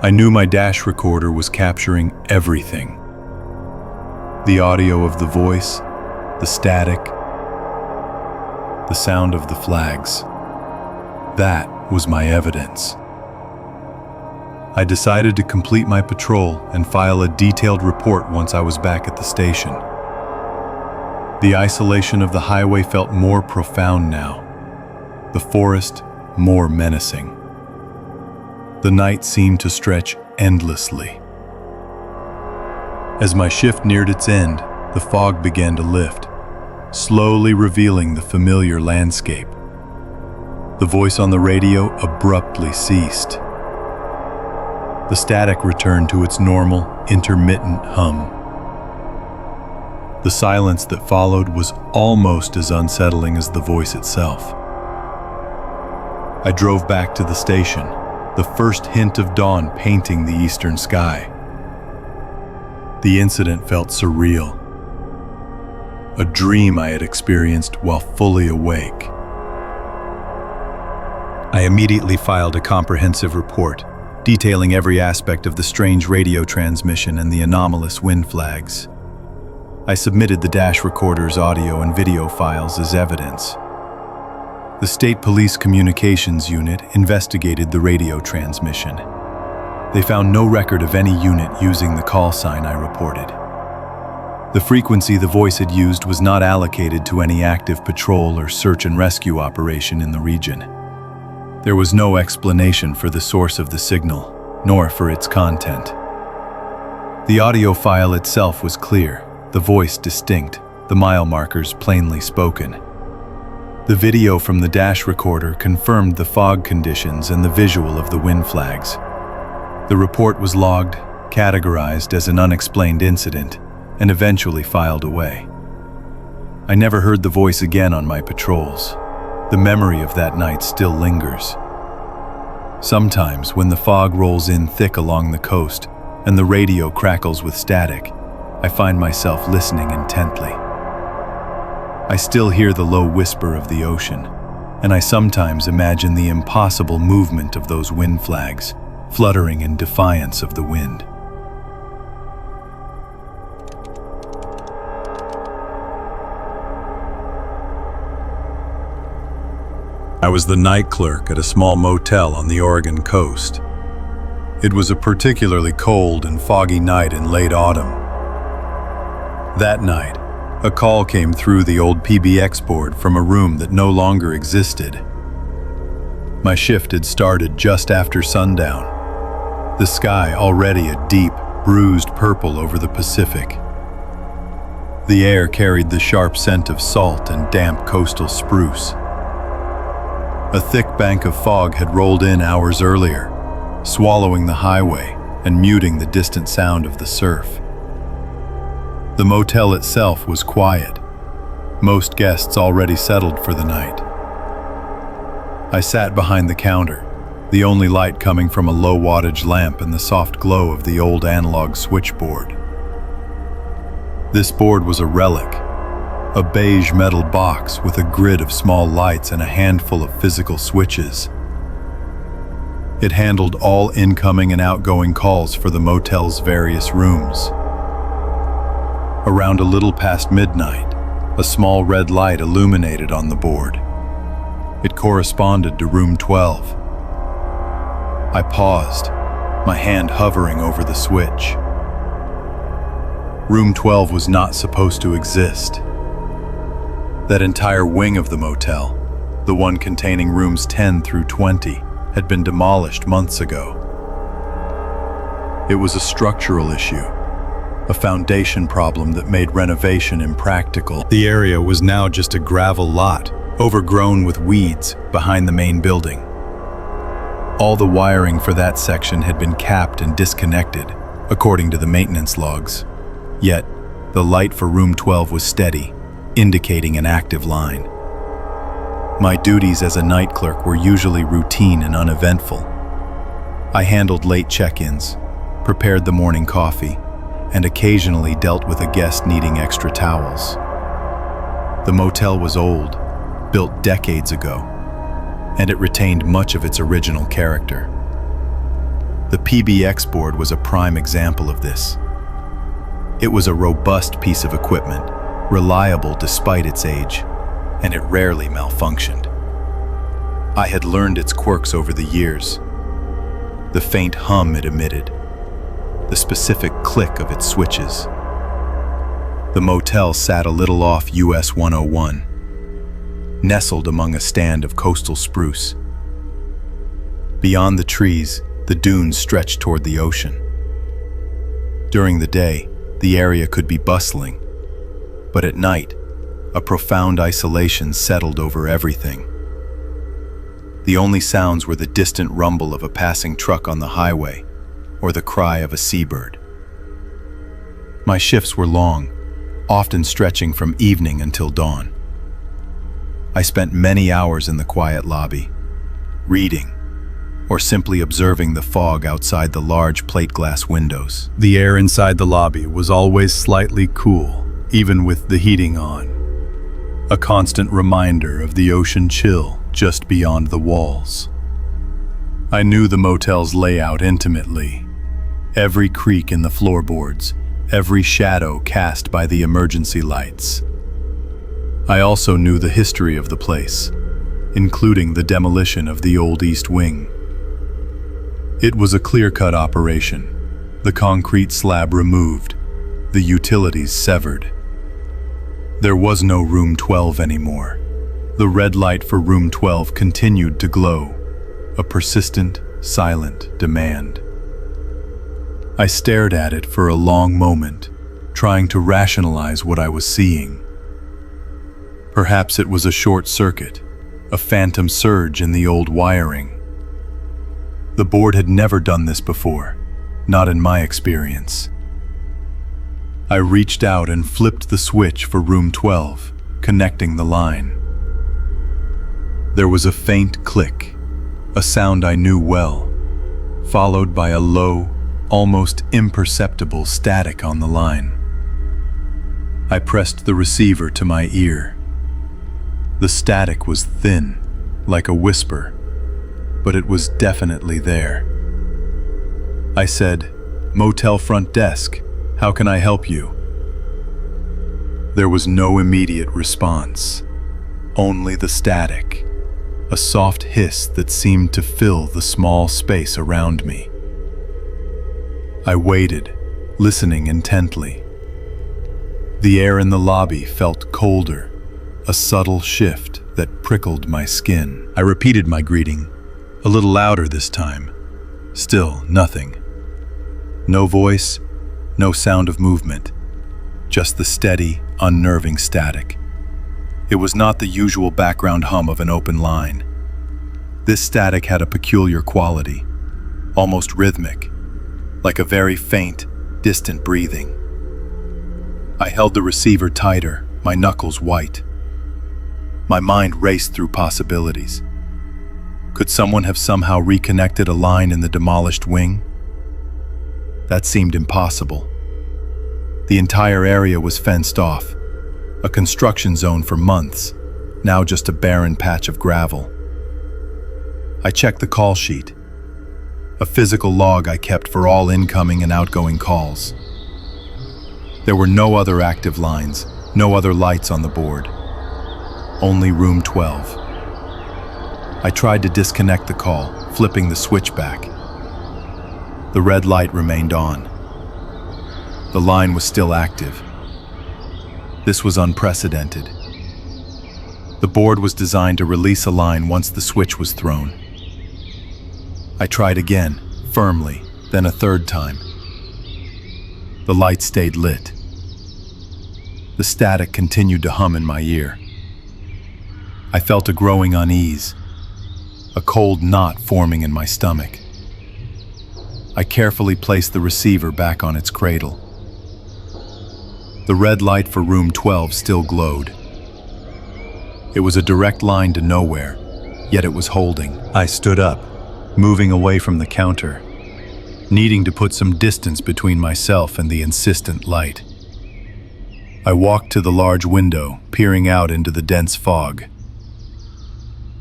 Speaker 1: I knew my dash recorder was capturing everything. The audio of the voice, the static, the sound of the flags. That was my evidence. I decided to complete my patrol and file a detailed report once I was back at the station. The isolation of the highway felt more profound now, the forest more menacing. The night seemed to stretch endlessly. As my shift neared its end, the fog began to lift, slowly revealing the familiar landscape. The voice on the radio abruptly ceased. The static returned to its normal, intermittent hum. The silence that followed was almost as unsettling as the voice itself. I drove back to the station, the first hint of dawn painting the eastern sky. The incident felt surreal. A dream I had experienced while fully awake. I immediately filed a comprehensive report, detailing every aspect of the strange radio transmission and the anomalous wind flags. I submitted the dash recorder's audio and video files as evidence. The State Police Communications Unit investigated the radio transmission. They found no record of any unit using the call sign I reported. The frequency the voice had used was not allocated to any active patrol or search and rescue operation in the region. There was no explanation for the source of the signal, nor for its content. The audio file itself was clear, the voice distinct, the mile markers plainly spoken. The video from the dash recorder confirmed the fog conditions and the visual of the wind flags. The report was logged, categorized as an unexplained incident, and eventually filed away. I never heard the voice again on my patrols. The memory of that night still lingers. Sometimes, when the fog rolls in thick along the coast and the radio crackles with static, I find myself listening intently. I still hear the low whisper of the ocean, and I sometimes imagine the impossible movement of those wind flags, fluttering in defiance of the wind. I was the night clerk at a small motel on the Oregon coast. It was a particularly cold and foggy night in late autumn. That night, a call came through the old PBX board from a room that no longer existed. My shift had started just after sundown, the sky already a deep, bruised purple over the Pacific. The air carried the sharp scent of salt and damp coastal spruce. A thick bank of fog had rolled in hours earlier, swallowing the highway and muting the distant sound of the surf. The motel itself was quiet, most guests already settled for the night. I sat behind the counter, the only light coming from a low-wattage lamp and the soft glow of the old analog switchboard. This board was a relic, a beige metal box with a grid of small lights and a handful of physical switches. It handled all incoming and outgoing calls for the motel's various rooms. Around a little past midnight, a small red light illuminated on the board. It corresponded to room 12. I paused, my hand hovering over the switch. Room 12 was not supposed to exist. That entire wing of the motel, the one containing rooms 10 through 20, had been demolished months ago. It was a structural issue, a foundation problem that made renovation impractical. The area was now just a gravel lot, overgrown with weeds behind the main building. All the wiring for that section had been capped and disconnected, according to the maintenance logs. Yet, the light for room 12 was steady, indicating an active line. My duties as a night clerk were usually routine and uneventful. I handled late check-ins, prepared the morning coffee, and occasionally dealt with a guest needing extra towels. The motel was old, built decades ago, and it retained much of its original character. The PBX board was a prime example of this. It was a robust piece of equipment, reliable despite its age, and it rarely malfunctioned. I had learned its quirks over the years. The faint hum it emitted, the specific click of its switches. The motel sat a little off US 101, nestled among a stand of coastal spruce. Beyond the trees, the dunes stretched toward the ocean. During the day, the area could be bustling, but at night, a profound isolation settled over everything. The only sounds were the distant rumble of a passing truck on the highway or the cry of a seabird. My shifts were long, often stretching from evening until dawn. I spent many hours in the quiet lobby, reading, or simply observing the fog outside the large plate glass windows. The air inside the lobby was always slightly cool, even with the heating on. A constant reminder of the ocean chill just beyond the walls. I knew the motel's layout intimately. Every creak in the floorboards, every shadow cast by the emergency lights. I also knew the history of the place, including the demolition of the old East Wing. It was a clear-cut operation, the concrete slab removed, the utilities severed. There was no room 12 anymore. The red light for room 12 continued to glow, a persistent, silent demand. I stared at it for a long moment, trying to rationalize what I was seeing. Perhaps it was a short circuit, a phantom surge in the old wiring. The board had never done this before, not in my experience. I reached out and flipped the switch for room 12, connecting the line. There was a faint click, a sound I knew well, followed by a low, almost imperceptible static on the line. I pressed the receiver to my ear. The static was thin, like a whisper, but it was definitely there. I said, "Motel front desk, how can I help you?" There was no immediate response, only the static, a soft hiss that seemed to fill the small space around me. I waited, listening intently. The air in the lobby felt colder, a subtle shift that prickled my skin. I repeated my greeting, a little louder this time. Still nothing. No voice, no sound of movement, just the steady, unnerving static. It was not the usual background hum of an open line. This static had a peculiar quality, almost rhythmic, like a very faint, distant breathing. I held the receiver tighter, my knuckles white. My mind raced through possibilities. Could someone have somehow reconnected a line in the demolished wing? That seemed impossible. The entire area was fenced off, a construction zone for months, now just a barren patch of gravel. I checked the call sheet, a physical log I kept for all incoming and outgoing calls. There were no other active lines, no other lights on the board. Only room 12. I tried to disconnect the call, flipping the switch back. The red light remained on. The line was still active. This was unprecedented. The board was designed to release a line once the switch was thrown. I tried again, firmly, then a third time. The light stayed lit. The static continued to hum in my ear. I felt a growing unease, a cold knot forming in my stomach. I carefully placed the receiver back on its cradle. The red light for room 12 still glowed. It was a direct line to nowhere, yet it was holding. I stood up, moving away from the counter, needing to put some distance between myself and the insistent light. I walked to the large window, peering out into the dense fog.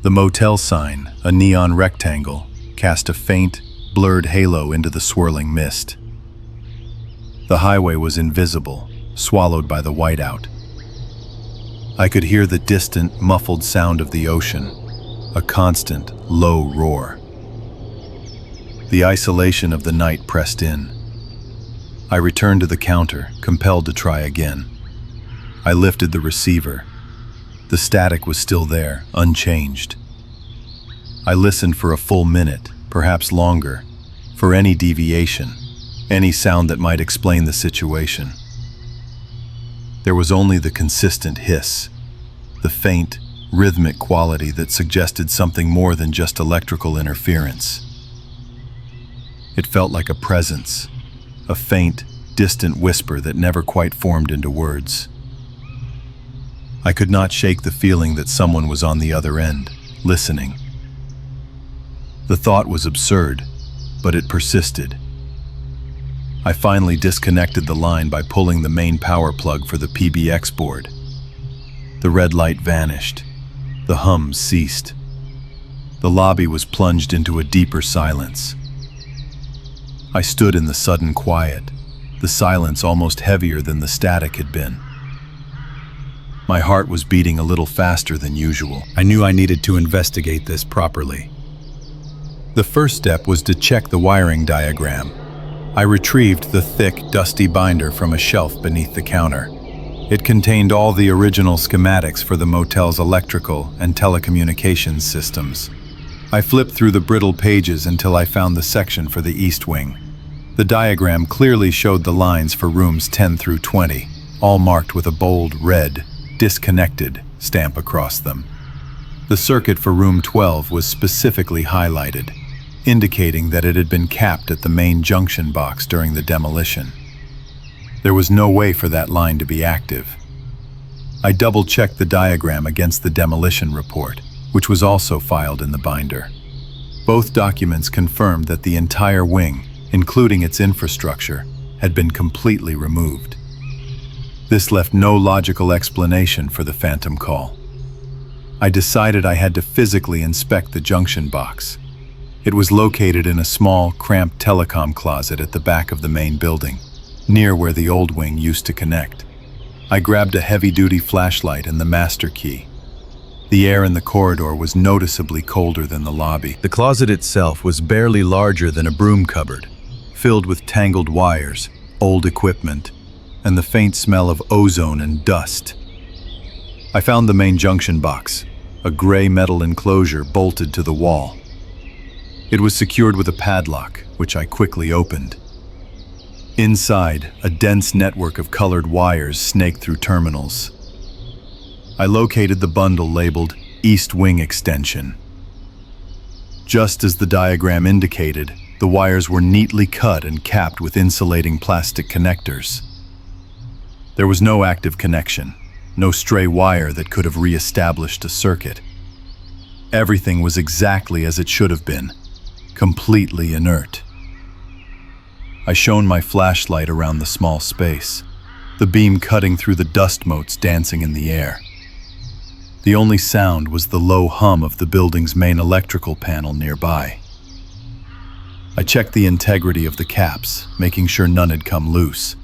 Speaker 1: The motel sign, a neon rectangle, cast a faint, blurred halo into the swirling mist. The highway was invisible, swallowed by the whiteout. I could hear the distant, muffled sound of the ocean, a constant, low roar. The isolation of the night pressed in. I returned to the counter, compelled to try again. I lifted the receiver. The static was still there, unchanged. I listened for a full minute, perhaps longer, for any deviation, any sound that might explain the situation. There was only the consistent hiss, the faint, rhythmic quality that suggested something more than just electrical interference. It felt like a presence, a faint, distant whisper that never quite formed into words. I could not shake the feeling that someone was on the other end, listening. The thought was absurd, but it persisted. I finally disconnected the line by pulling the main power plug for the PBX board. The red light vanished. The hum ceased. The lobby was plunged into a deeper silence. I stood in the sudden quiet, the silence almost heavier than the static had been. My heart was beating a little faster than usual. I knew I needed to investigate this properly. The first step was to check the wiring diagram. I retrieved the thick, dusty binder from a shelf beneath the counter. It contained all the original schematics for the motel's electrical and telecommunications systems. I flipped through the brittle pages until I found the section for the east wing. The diagram clearly showed the lines for rooms 10 through 20, all marked with a bold red, disconnected stamp across them. The circuit for room 12 was specifically highlighted, indicating that it had been capped at the main junction box during the demolition. There was no way for that line to be active. I double-checked the diagram against the demolition report, which was also filed in the binder. Both documents confirmed that the entire wing, including its infrastructure, had been completely removed. This left no logical explanation for the phantom call. I decided I had to physically inspect the junction box. It was located in a small, cramped telecom closet at the back of the main building, near where the old wing used to connect. I grabbed a heavy-duty flashlight and the master key. The air in the corridor was noticeably colder than the lobby. The closet itself was barely larger than a broom cupboard, filled with tangled wires, old equipment, and the faint smell of ozone and dust. I found the main junction box, a gray metal enclosure bolted to the wall. It was secured with a padlock, which I quickly opened. Inside, a dense network of colored wires snaked through terminals. I located the bundle labeled East Wing Extension. Just as the diagram indicated, the wires were neatly cut and capped with insulating plastic connectors. There was no active connection, no stray wire that could have re-established a circuit. Everything was exactly as it should have been, completely inert. I shone my flashlight around the small space, the beam cutting through the dust motes dancing in the air. The only sound was the low hum of the building's main electrical panel nearby. I checked the integrity of the caps, making sure none had come loose.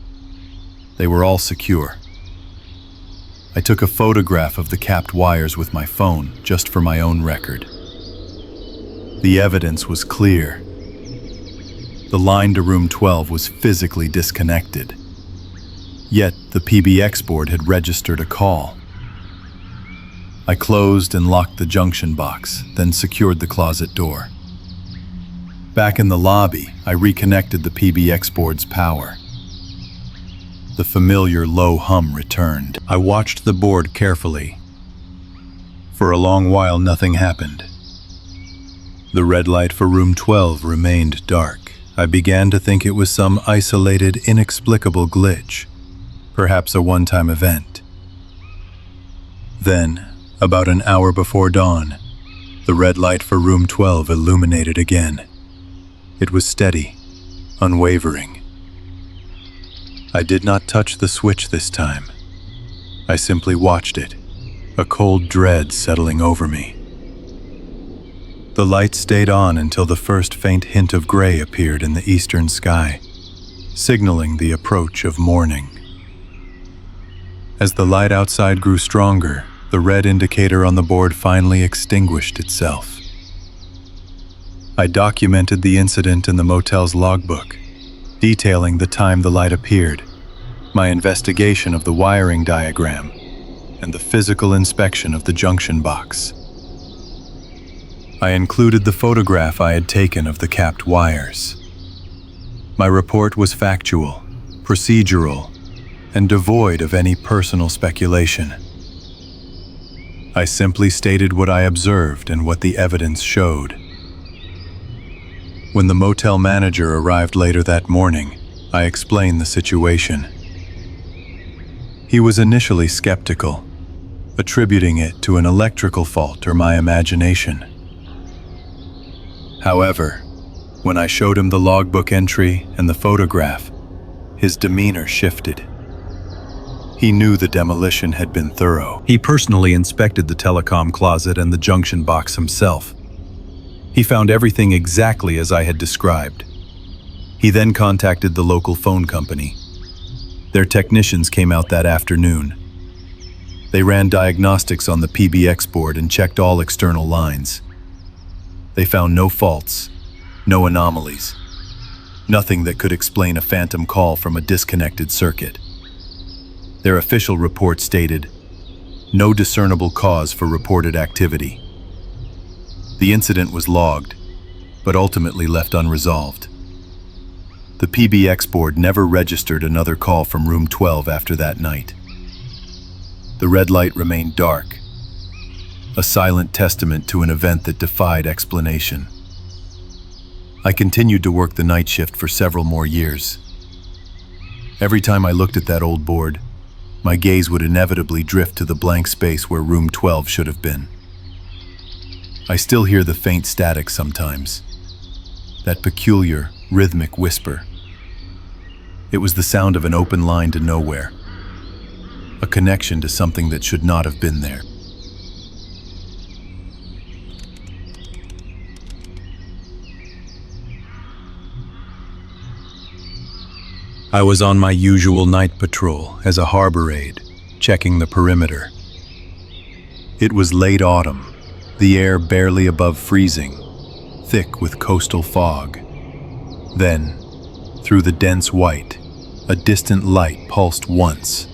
Speaker 1: They were all secure. I took a photograph of the capped wires with my phone, just for my own record. The evidence was clear. The line to room 12 was physically disconnected. Yet the PBX board had registered a call. I closed and locked the junction box, then secured the closet door. Back in the lobby, I reconnected the PBX board's power. The familiar low hum returned. I watched the board carefully. For a long while, nothing happened. The red light for room 12 remained dark. I began to think it was some isolated, inexplicable glitch, perhaps a one-time event. Then, about an hour before dawn, the red light for room 12 illuminated again. It was steady, unwavering. I did not touch the switch this time. I simply watched it, a cold dread settling over me. The light stayed on until the first faint hint of gray appeared in the eastern sky, signaling the approach of morning. As the light outside grew stronger, the red indicator on the board finally extinguished itself. I documented the incident in the motel's logbook, detailing the time the light appeared, my investigation of the wiring diagram, and the physical inspection of the junction box. I included the photograph I had taken of the capped wires. My report was factual, procedural, and devoid of any personal speculation. I simply stated what I observed and what the evidence showed. When the motel manager arrived later that morning, I explained the situation. He was initially skeptical, attributing it to an electrical fault or my imagination. However, when I showed him the logbook entry and the photograph, his demeanor shifted. He knew the demolition had been thorough. He personally inspected the telecom closet and the junction box himself. He found everything exactly as I had described. He then contacted the local phone company. Their technicians came out that afternoon. They ran diagnostics on the PBX board and checked all external lines. They found no faults, no anomalies, nothing that could explain a phantom call from a disconnected circuit. Their official report stated, "No discernible cause for reported activity." The incident was logged, but ultimately left unresolved. The PBX board never registered another call from room 12 after that night. The red light remained dark, a silent testament to an event that defied explanation. I continued to work the night shift for several more years. Every time I looked at that old board, my gaze would inevitably drift to the blank space where room 12 should have been. I still hear the faint static sometimes, that peculiar, rhythmic whisper. It was the sound of an open line to nowhere, a connection to something that should not have been there. I was on my usual night patrol as a harbor aide, checking the perimeter. It was late autumn, the air barely above freezing, thick with coastal fog. Then, through the dense white, a distant light pulsed once.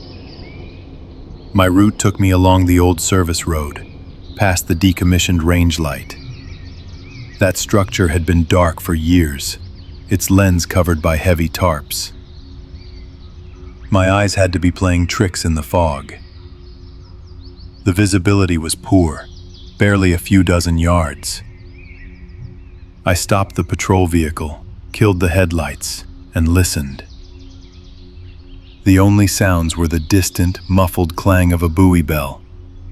Speaker 1: My route took me along the old service road, past the decommissioned range light. That structure had been dark for years, its lens covered by heavy tarps. My eyes had to be playing tricks in the fog. The visibility was poor, barely a few dozen yards. I stopped the patrol vehicle, killed the headlights, and listened. The only sounds were the distant, muffled clang of a buoy bell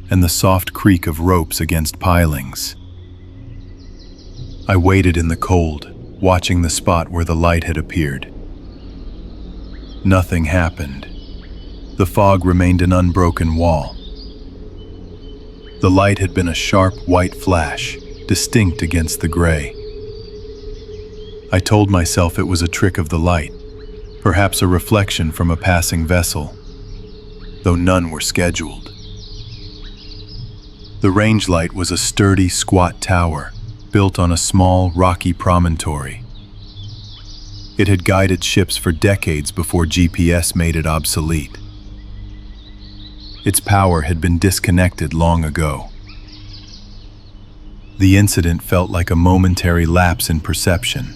Speaker 1: and the soft creak of ropes against pilings. I waited in the cold, watching the spot where the light had appeared. Nothing happened. The fog remained an unbroken wall. The light had been a sharp white flash, distinct against the gray. I told myself it was a trick of the light, perhaps a reflection from a passing vessel, though none were scheduled. The range light was a sturdy, squat tower, built on a small, rocky promontory. It had guided ships for decades before GPS made it obsolete. Its power had been disconnected long ago. The incident felt like a momentary lapse in perception,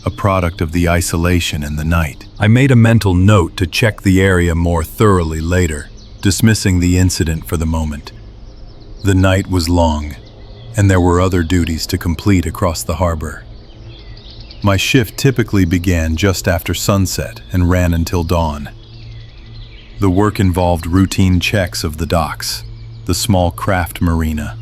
Speaker 1: a product of the isolation and the night. I made a mental note to check the area more thoroughly later, dismissing the incident for the moment. The night was long, and there were other duties to complete across the harbor. My shift typically began just after sunset and ran until dawn. The work involved routine checks of the docks, the small craft marina,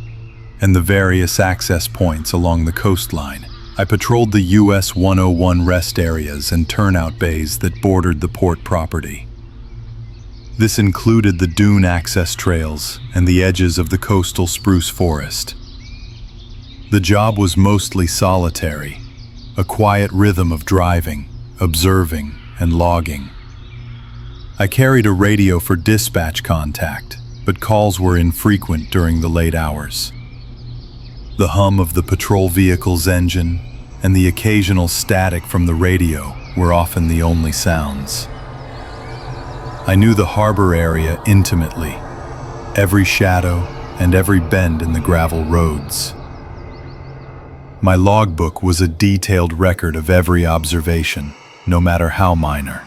Speaker 1: and the various access points along the coastline. I patrolled the US 101 rest areas and turnout bays that bordered the port property. This included the dune access trails and the edges of the coastal spruce forest. The job was mostly solitary, a quiet rhythm of driving, observing, and logging. I carried a radio for dispatch contact, but calls were infrequent during the late hours. The hum of the patrol vehicle's engine and the occasional static from the radio were often the only sounds. I knew the harbor area intimately, every shadow and every bend in the gravel roads. My logbook was a detailed record of every observation, no matter how minor.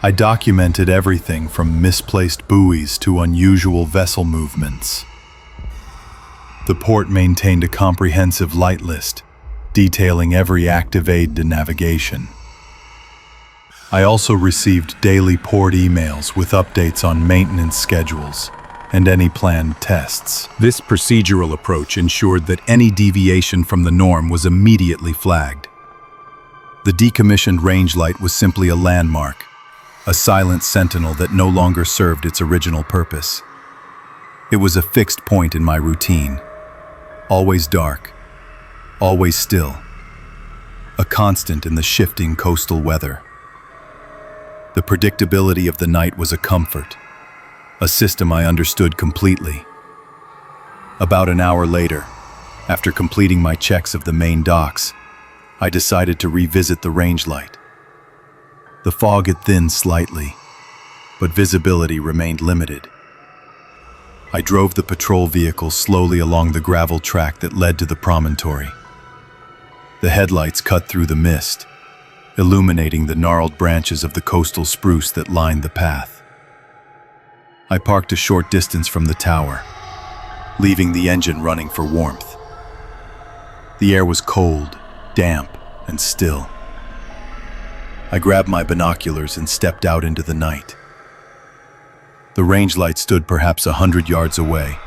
Speaker 1: I documented everything from misplaced buoys to unusual vessel movements. The port maintained a comprehensive light list, detailing every active aid to navigation. I also received daily port emails with updates on maintenance schedules and any planned tests. This procedural approach ensured that any deviation from the norm was immediately flagged. The decommissioned range light was simply a landmark, a silent sentinel that no longer served its original purpose. It was a fixed point in my routine, always dark, always still, a constant in the shifting coastal weather. The predictability of the night was a comfort, a system I understood completely. About an hour later, after completing my checks of the main docks, I decided to revisit the range light. The fog had thinned slightly, but visibility remained limited. I drove the patrol vehicle slowly along the gravel track that led to the promontory. The headlights cut through the mist, illuminating the gnarled branches of the coastal spruce that lined the path. I parked a short distance from the tower, leaving the engine running for warmth. The air was cold, damp, and still. I grabbed my binoculars and stepped out into the night. The range light stood perhaps 100 yards away,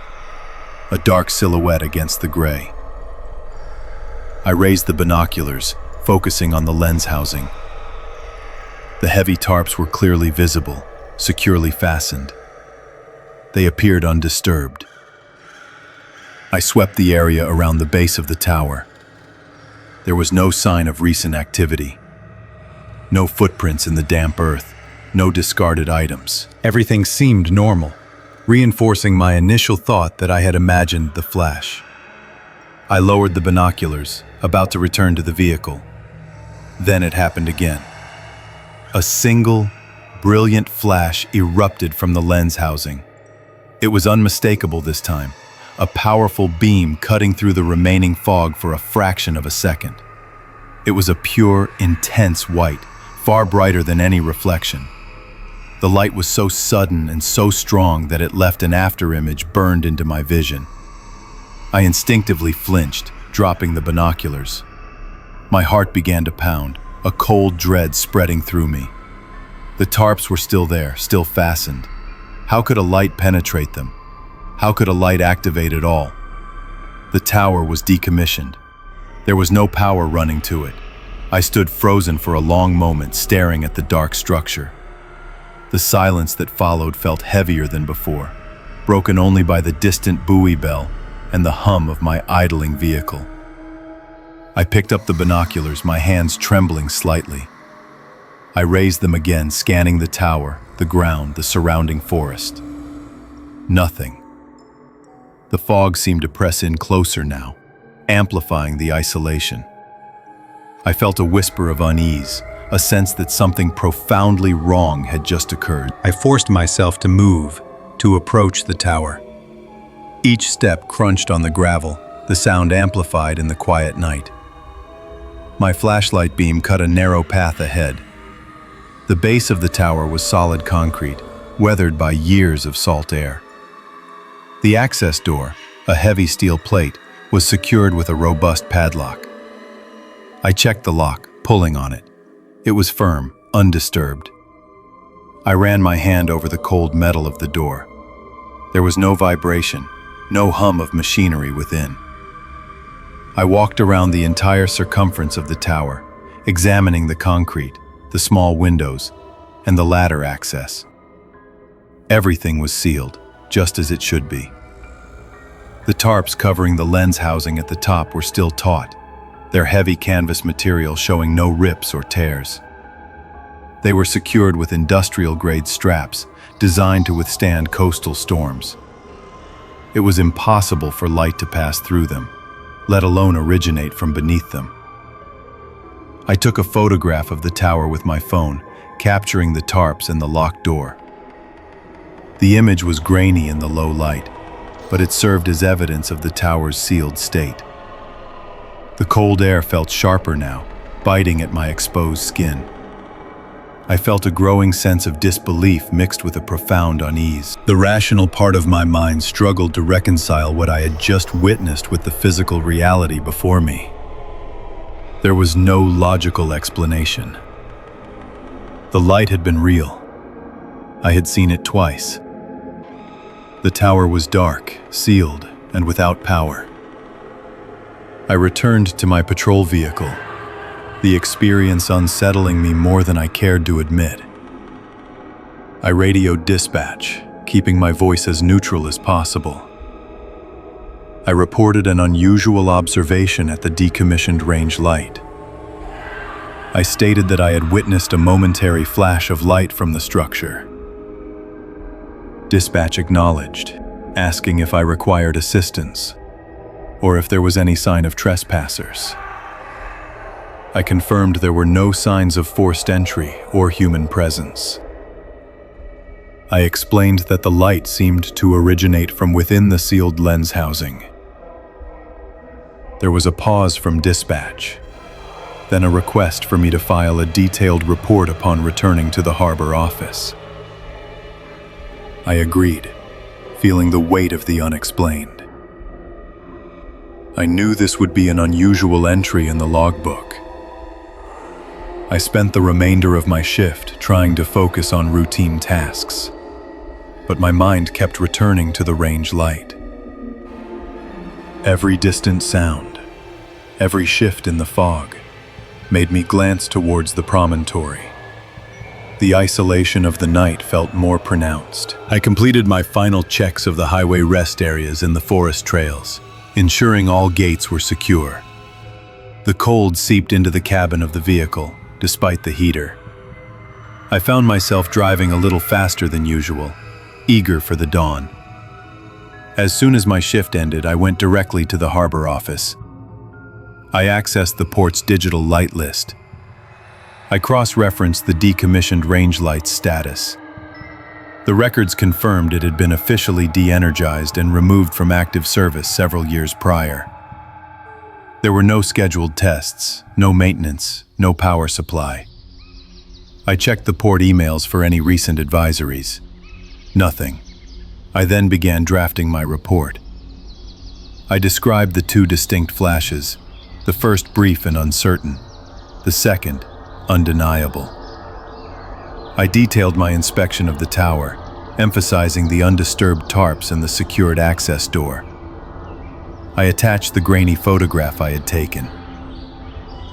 Speaker 1: a dark silhouette against the gray. I raised the binoculars, focusing on the lens housing. The heavy tarps were clearly visible, securely fastened. They appeared undisturbed. I swept the area around the base of the tower. There was no sign of recent activity. No footprints in the damp earth, no discarded items. Everything seemed normal, reinforcing my initial thought that I had imagined the flash. I lowered the binoculars, about to return to the vehicle. Then it happened again. A single, brilliant flash erupted from the lens housing. It was unmistakable this time, a powerful beam cutting through the remaining fog for a fraction of a second. It was a pure, intense white, far brighter than any reflection. The light was so sudden and so strong that it left an afterimage burned into my vision. I instinctively flinched, dropping the binoculars. My heart began to pound, a cold dread spreading through me. The tarps were still there, still fastened. How could a light penetrate them? How could a light activate at all? The tower was decommissioned. There was no power running to it. I stood frozen for a long moment, staring at the dark structure. The silence that followed felt heavier than before, broken only by the distant buoy bell and the hum of my idling vehicle. I picked up the binoculars, my hands trembling slightly. I raised them again, scanning the tower, the ground, the surrounding forest. Nothing. The fog seemed to press in closer now, amplifying the isolation. I felt a whisper of unease, a sense that something profoundly wrong had just occurred.
Speaker 2: I forced myself to move, to approach the tower.
Speaker 1: Each step crunched on the gravel, the sound amplified in the quiet night. My flashlight beam cut a narrow path ahead. The base of the tower was solid concrete, weathered by years of salt air. The access door, a heavy steel plate, was secured with a robust padlock. I checked the lock, pulling on it. It was firm, undisturbed. I ran my hand over the cold metal of the door. There was no vibration, no hum of machinery within. I walked around the entire circumference of the tower, examining the concrete, the small windows, and the ladder access. Everything was sealed, just as it should be. The tarps covering the lens housing at the top were still taut, their heavy canvas material showing no rips or tears. They were secured with industrial-grade straps designed to withstand coastal storms. It was impossible for light to pass through them, let alone originate from beneath them. I took a photograph of the tower with my phone, capturing the tarps and the locked door. The image was grainy in the low light, but it served as evidence of the tower's sealed state. The cold air felt sharper now, biting at my exposed skin. I felt a growing sense of disbelief mixed with a profound unease. The rational part of my mind struggled to reconcile what I had just witnessed with the physical reality before me. There was no logical explanation. The light had been real. I had seen it twice. The tower was dark, sealed, and without power. I returned to my patrol vehicle, the experience unsettling me more than I cared to admit. I radioed dispatch, keeping my voice as neutral as possible. I reported an unusual observation at the decommissioned range light. I stated that I had witnessed a momentary flash of light from the structure. Dispatch acknowledged, asking if I required assistance, or if there was any sign of trespassers. I confirmed there were no signs of forced entry or human presence. I explained that the light seemed to originate from within the sealed lens housing. There was a pause from dispatch, then a request for me to file a detailed report upon returning to the harbor office. I agreed, feeling the weight of the unexplained. I knew this would be an unusual entry in the logbook. I spent the remainder of my shift trying to focus on routine tasks, but my mind kept returning to the range light. Every distant sound, every shift in the fog, made me glance towards the promontory. The isolation of the night felt more pronounced. I completed my final checks of the highway rest areas and the forest trails, ensuring all gates were secure. The cold seeped into the cabin of the vehicle, despite the heater. I found myself driving a little faster than usual, eager for the dawn. As soon as my shift ended, I went directly to the harbor office. I accessed the port's digital light list. I cross-referenced the decommissioned range light's status. The records confirmed it had been officially de-energized and removed from active service several years prior. There were no scheduled tests, no maintenance, no power supply. I checked the port emails for any recent advisories. Nothing. I then began drafting my report. I described the two distinct flashes, the first brief and uncertain, the second undeniable. I detailed my inspection of the tower, emphasizing the undisturbed tarps and the secured access door. I attached the grainy photograph I had taken.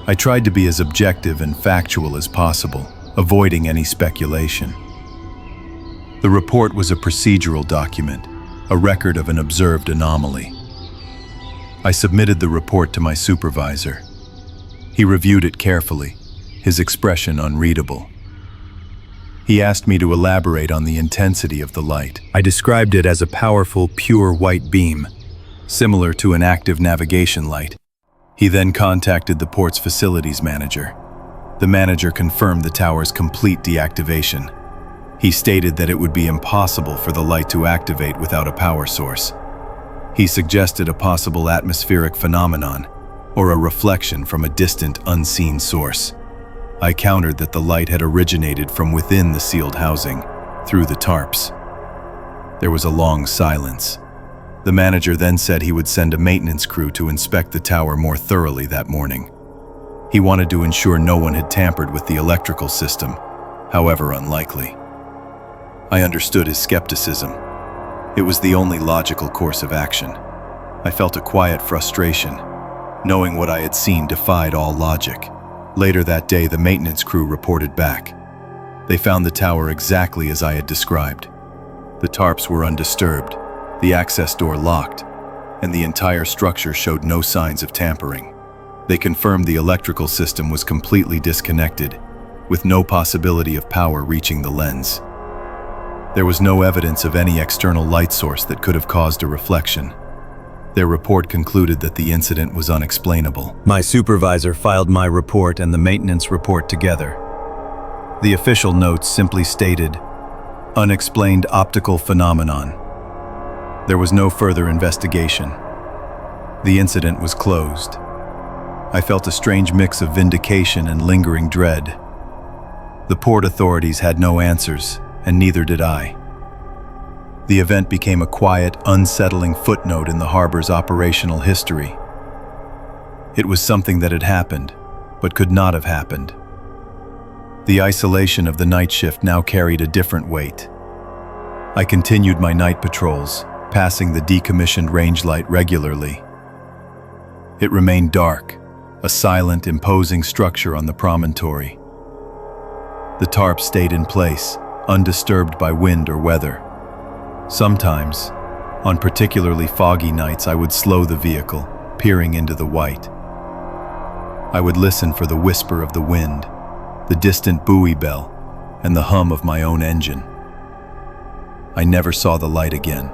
Speaker 1: I tried to be as objective and factual as possible, avoiding any speculation. The report was a procedural document, a record of an observed anomaly. I submitted the report to my supervisor. He reviewed it carefully, his expression unreadable. He asked me to elaborate on the intensity of the light. I described it as a powerful, pure white beam, similar to an active navigation light. He then contacted the port's facilities manager. The manager confirmed the tower's complete deactivation. He stated that it would be impossible for the light to activate without a power source. He suggested a possible atmospheric phenomenon, or a reflection from a distant, unseen source. I countered that the light had originated from within the sealed housing, through the tarps. There was a long silence. The manager then said he would send a maintenance crew to inspect the tower more thoroughly that morning. He wanted to ensure no one had tampered with the electrical system, however unlikely. I understood his skepticism. It was the only logical course of action. I felt a quiet frustration, knowing what I had seen defied all logic. Later that day, the maintenance crew reported back. They found the tower exactly as I had described. The tarps were undisturbed, the access door locked, and the entire structure showed no signs of tampering. They confirmed the electrical system was completely disconnected, with no possibility of power reaching the lens. There was no evidence of any external light source that could have caused a reflection. Their report concluded that the incident was unexplainable.
Speaker 2: My supervisor filed my report and the maintenance report together.
Speaker 1: The official notes simply stated, "Unexplained optical phenomenon." There was no further investigation. The incident was closed. I felt a strange mix of vindication and lingering dread. The port authorities had no answers, and neither did I. The event became a quiet, unsettling footnote in the harbor's operational history. It was something that had happened, but could not have happened. The isolation of the night shift now carried a different weight. I continued my night patrols, passing the decommissioned range light regularly. It remained dark, a silent, imposing structure on the promontory. The tarp stayed in place, undisturbed by wind or weather. Sometimes, on particularly foggy nights, I would slow the vehicle, peering into the white. I would listen for the whisper of the wind, the distant buoy bell, and the hum of my own engine. I never saw the light again.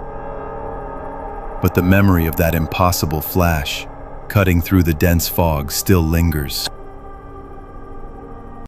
Speaker 1: But the memory of that impossible flash, cutting through the dense fog, still lingers.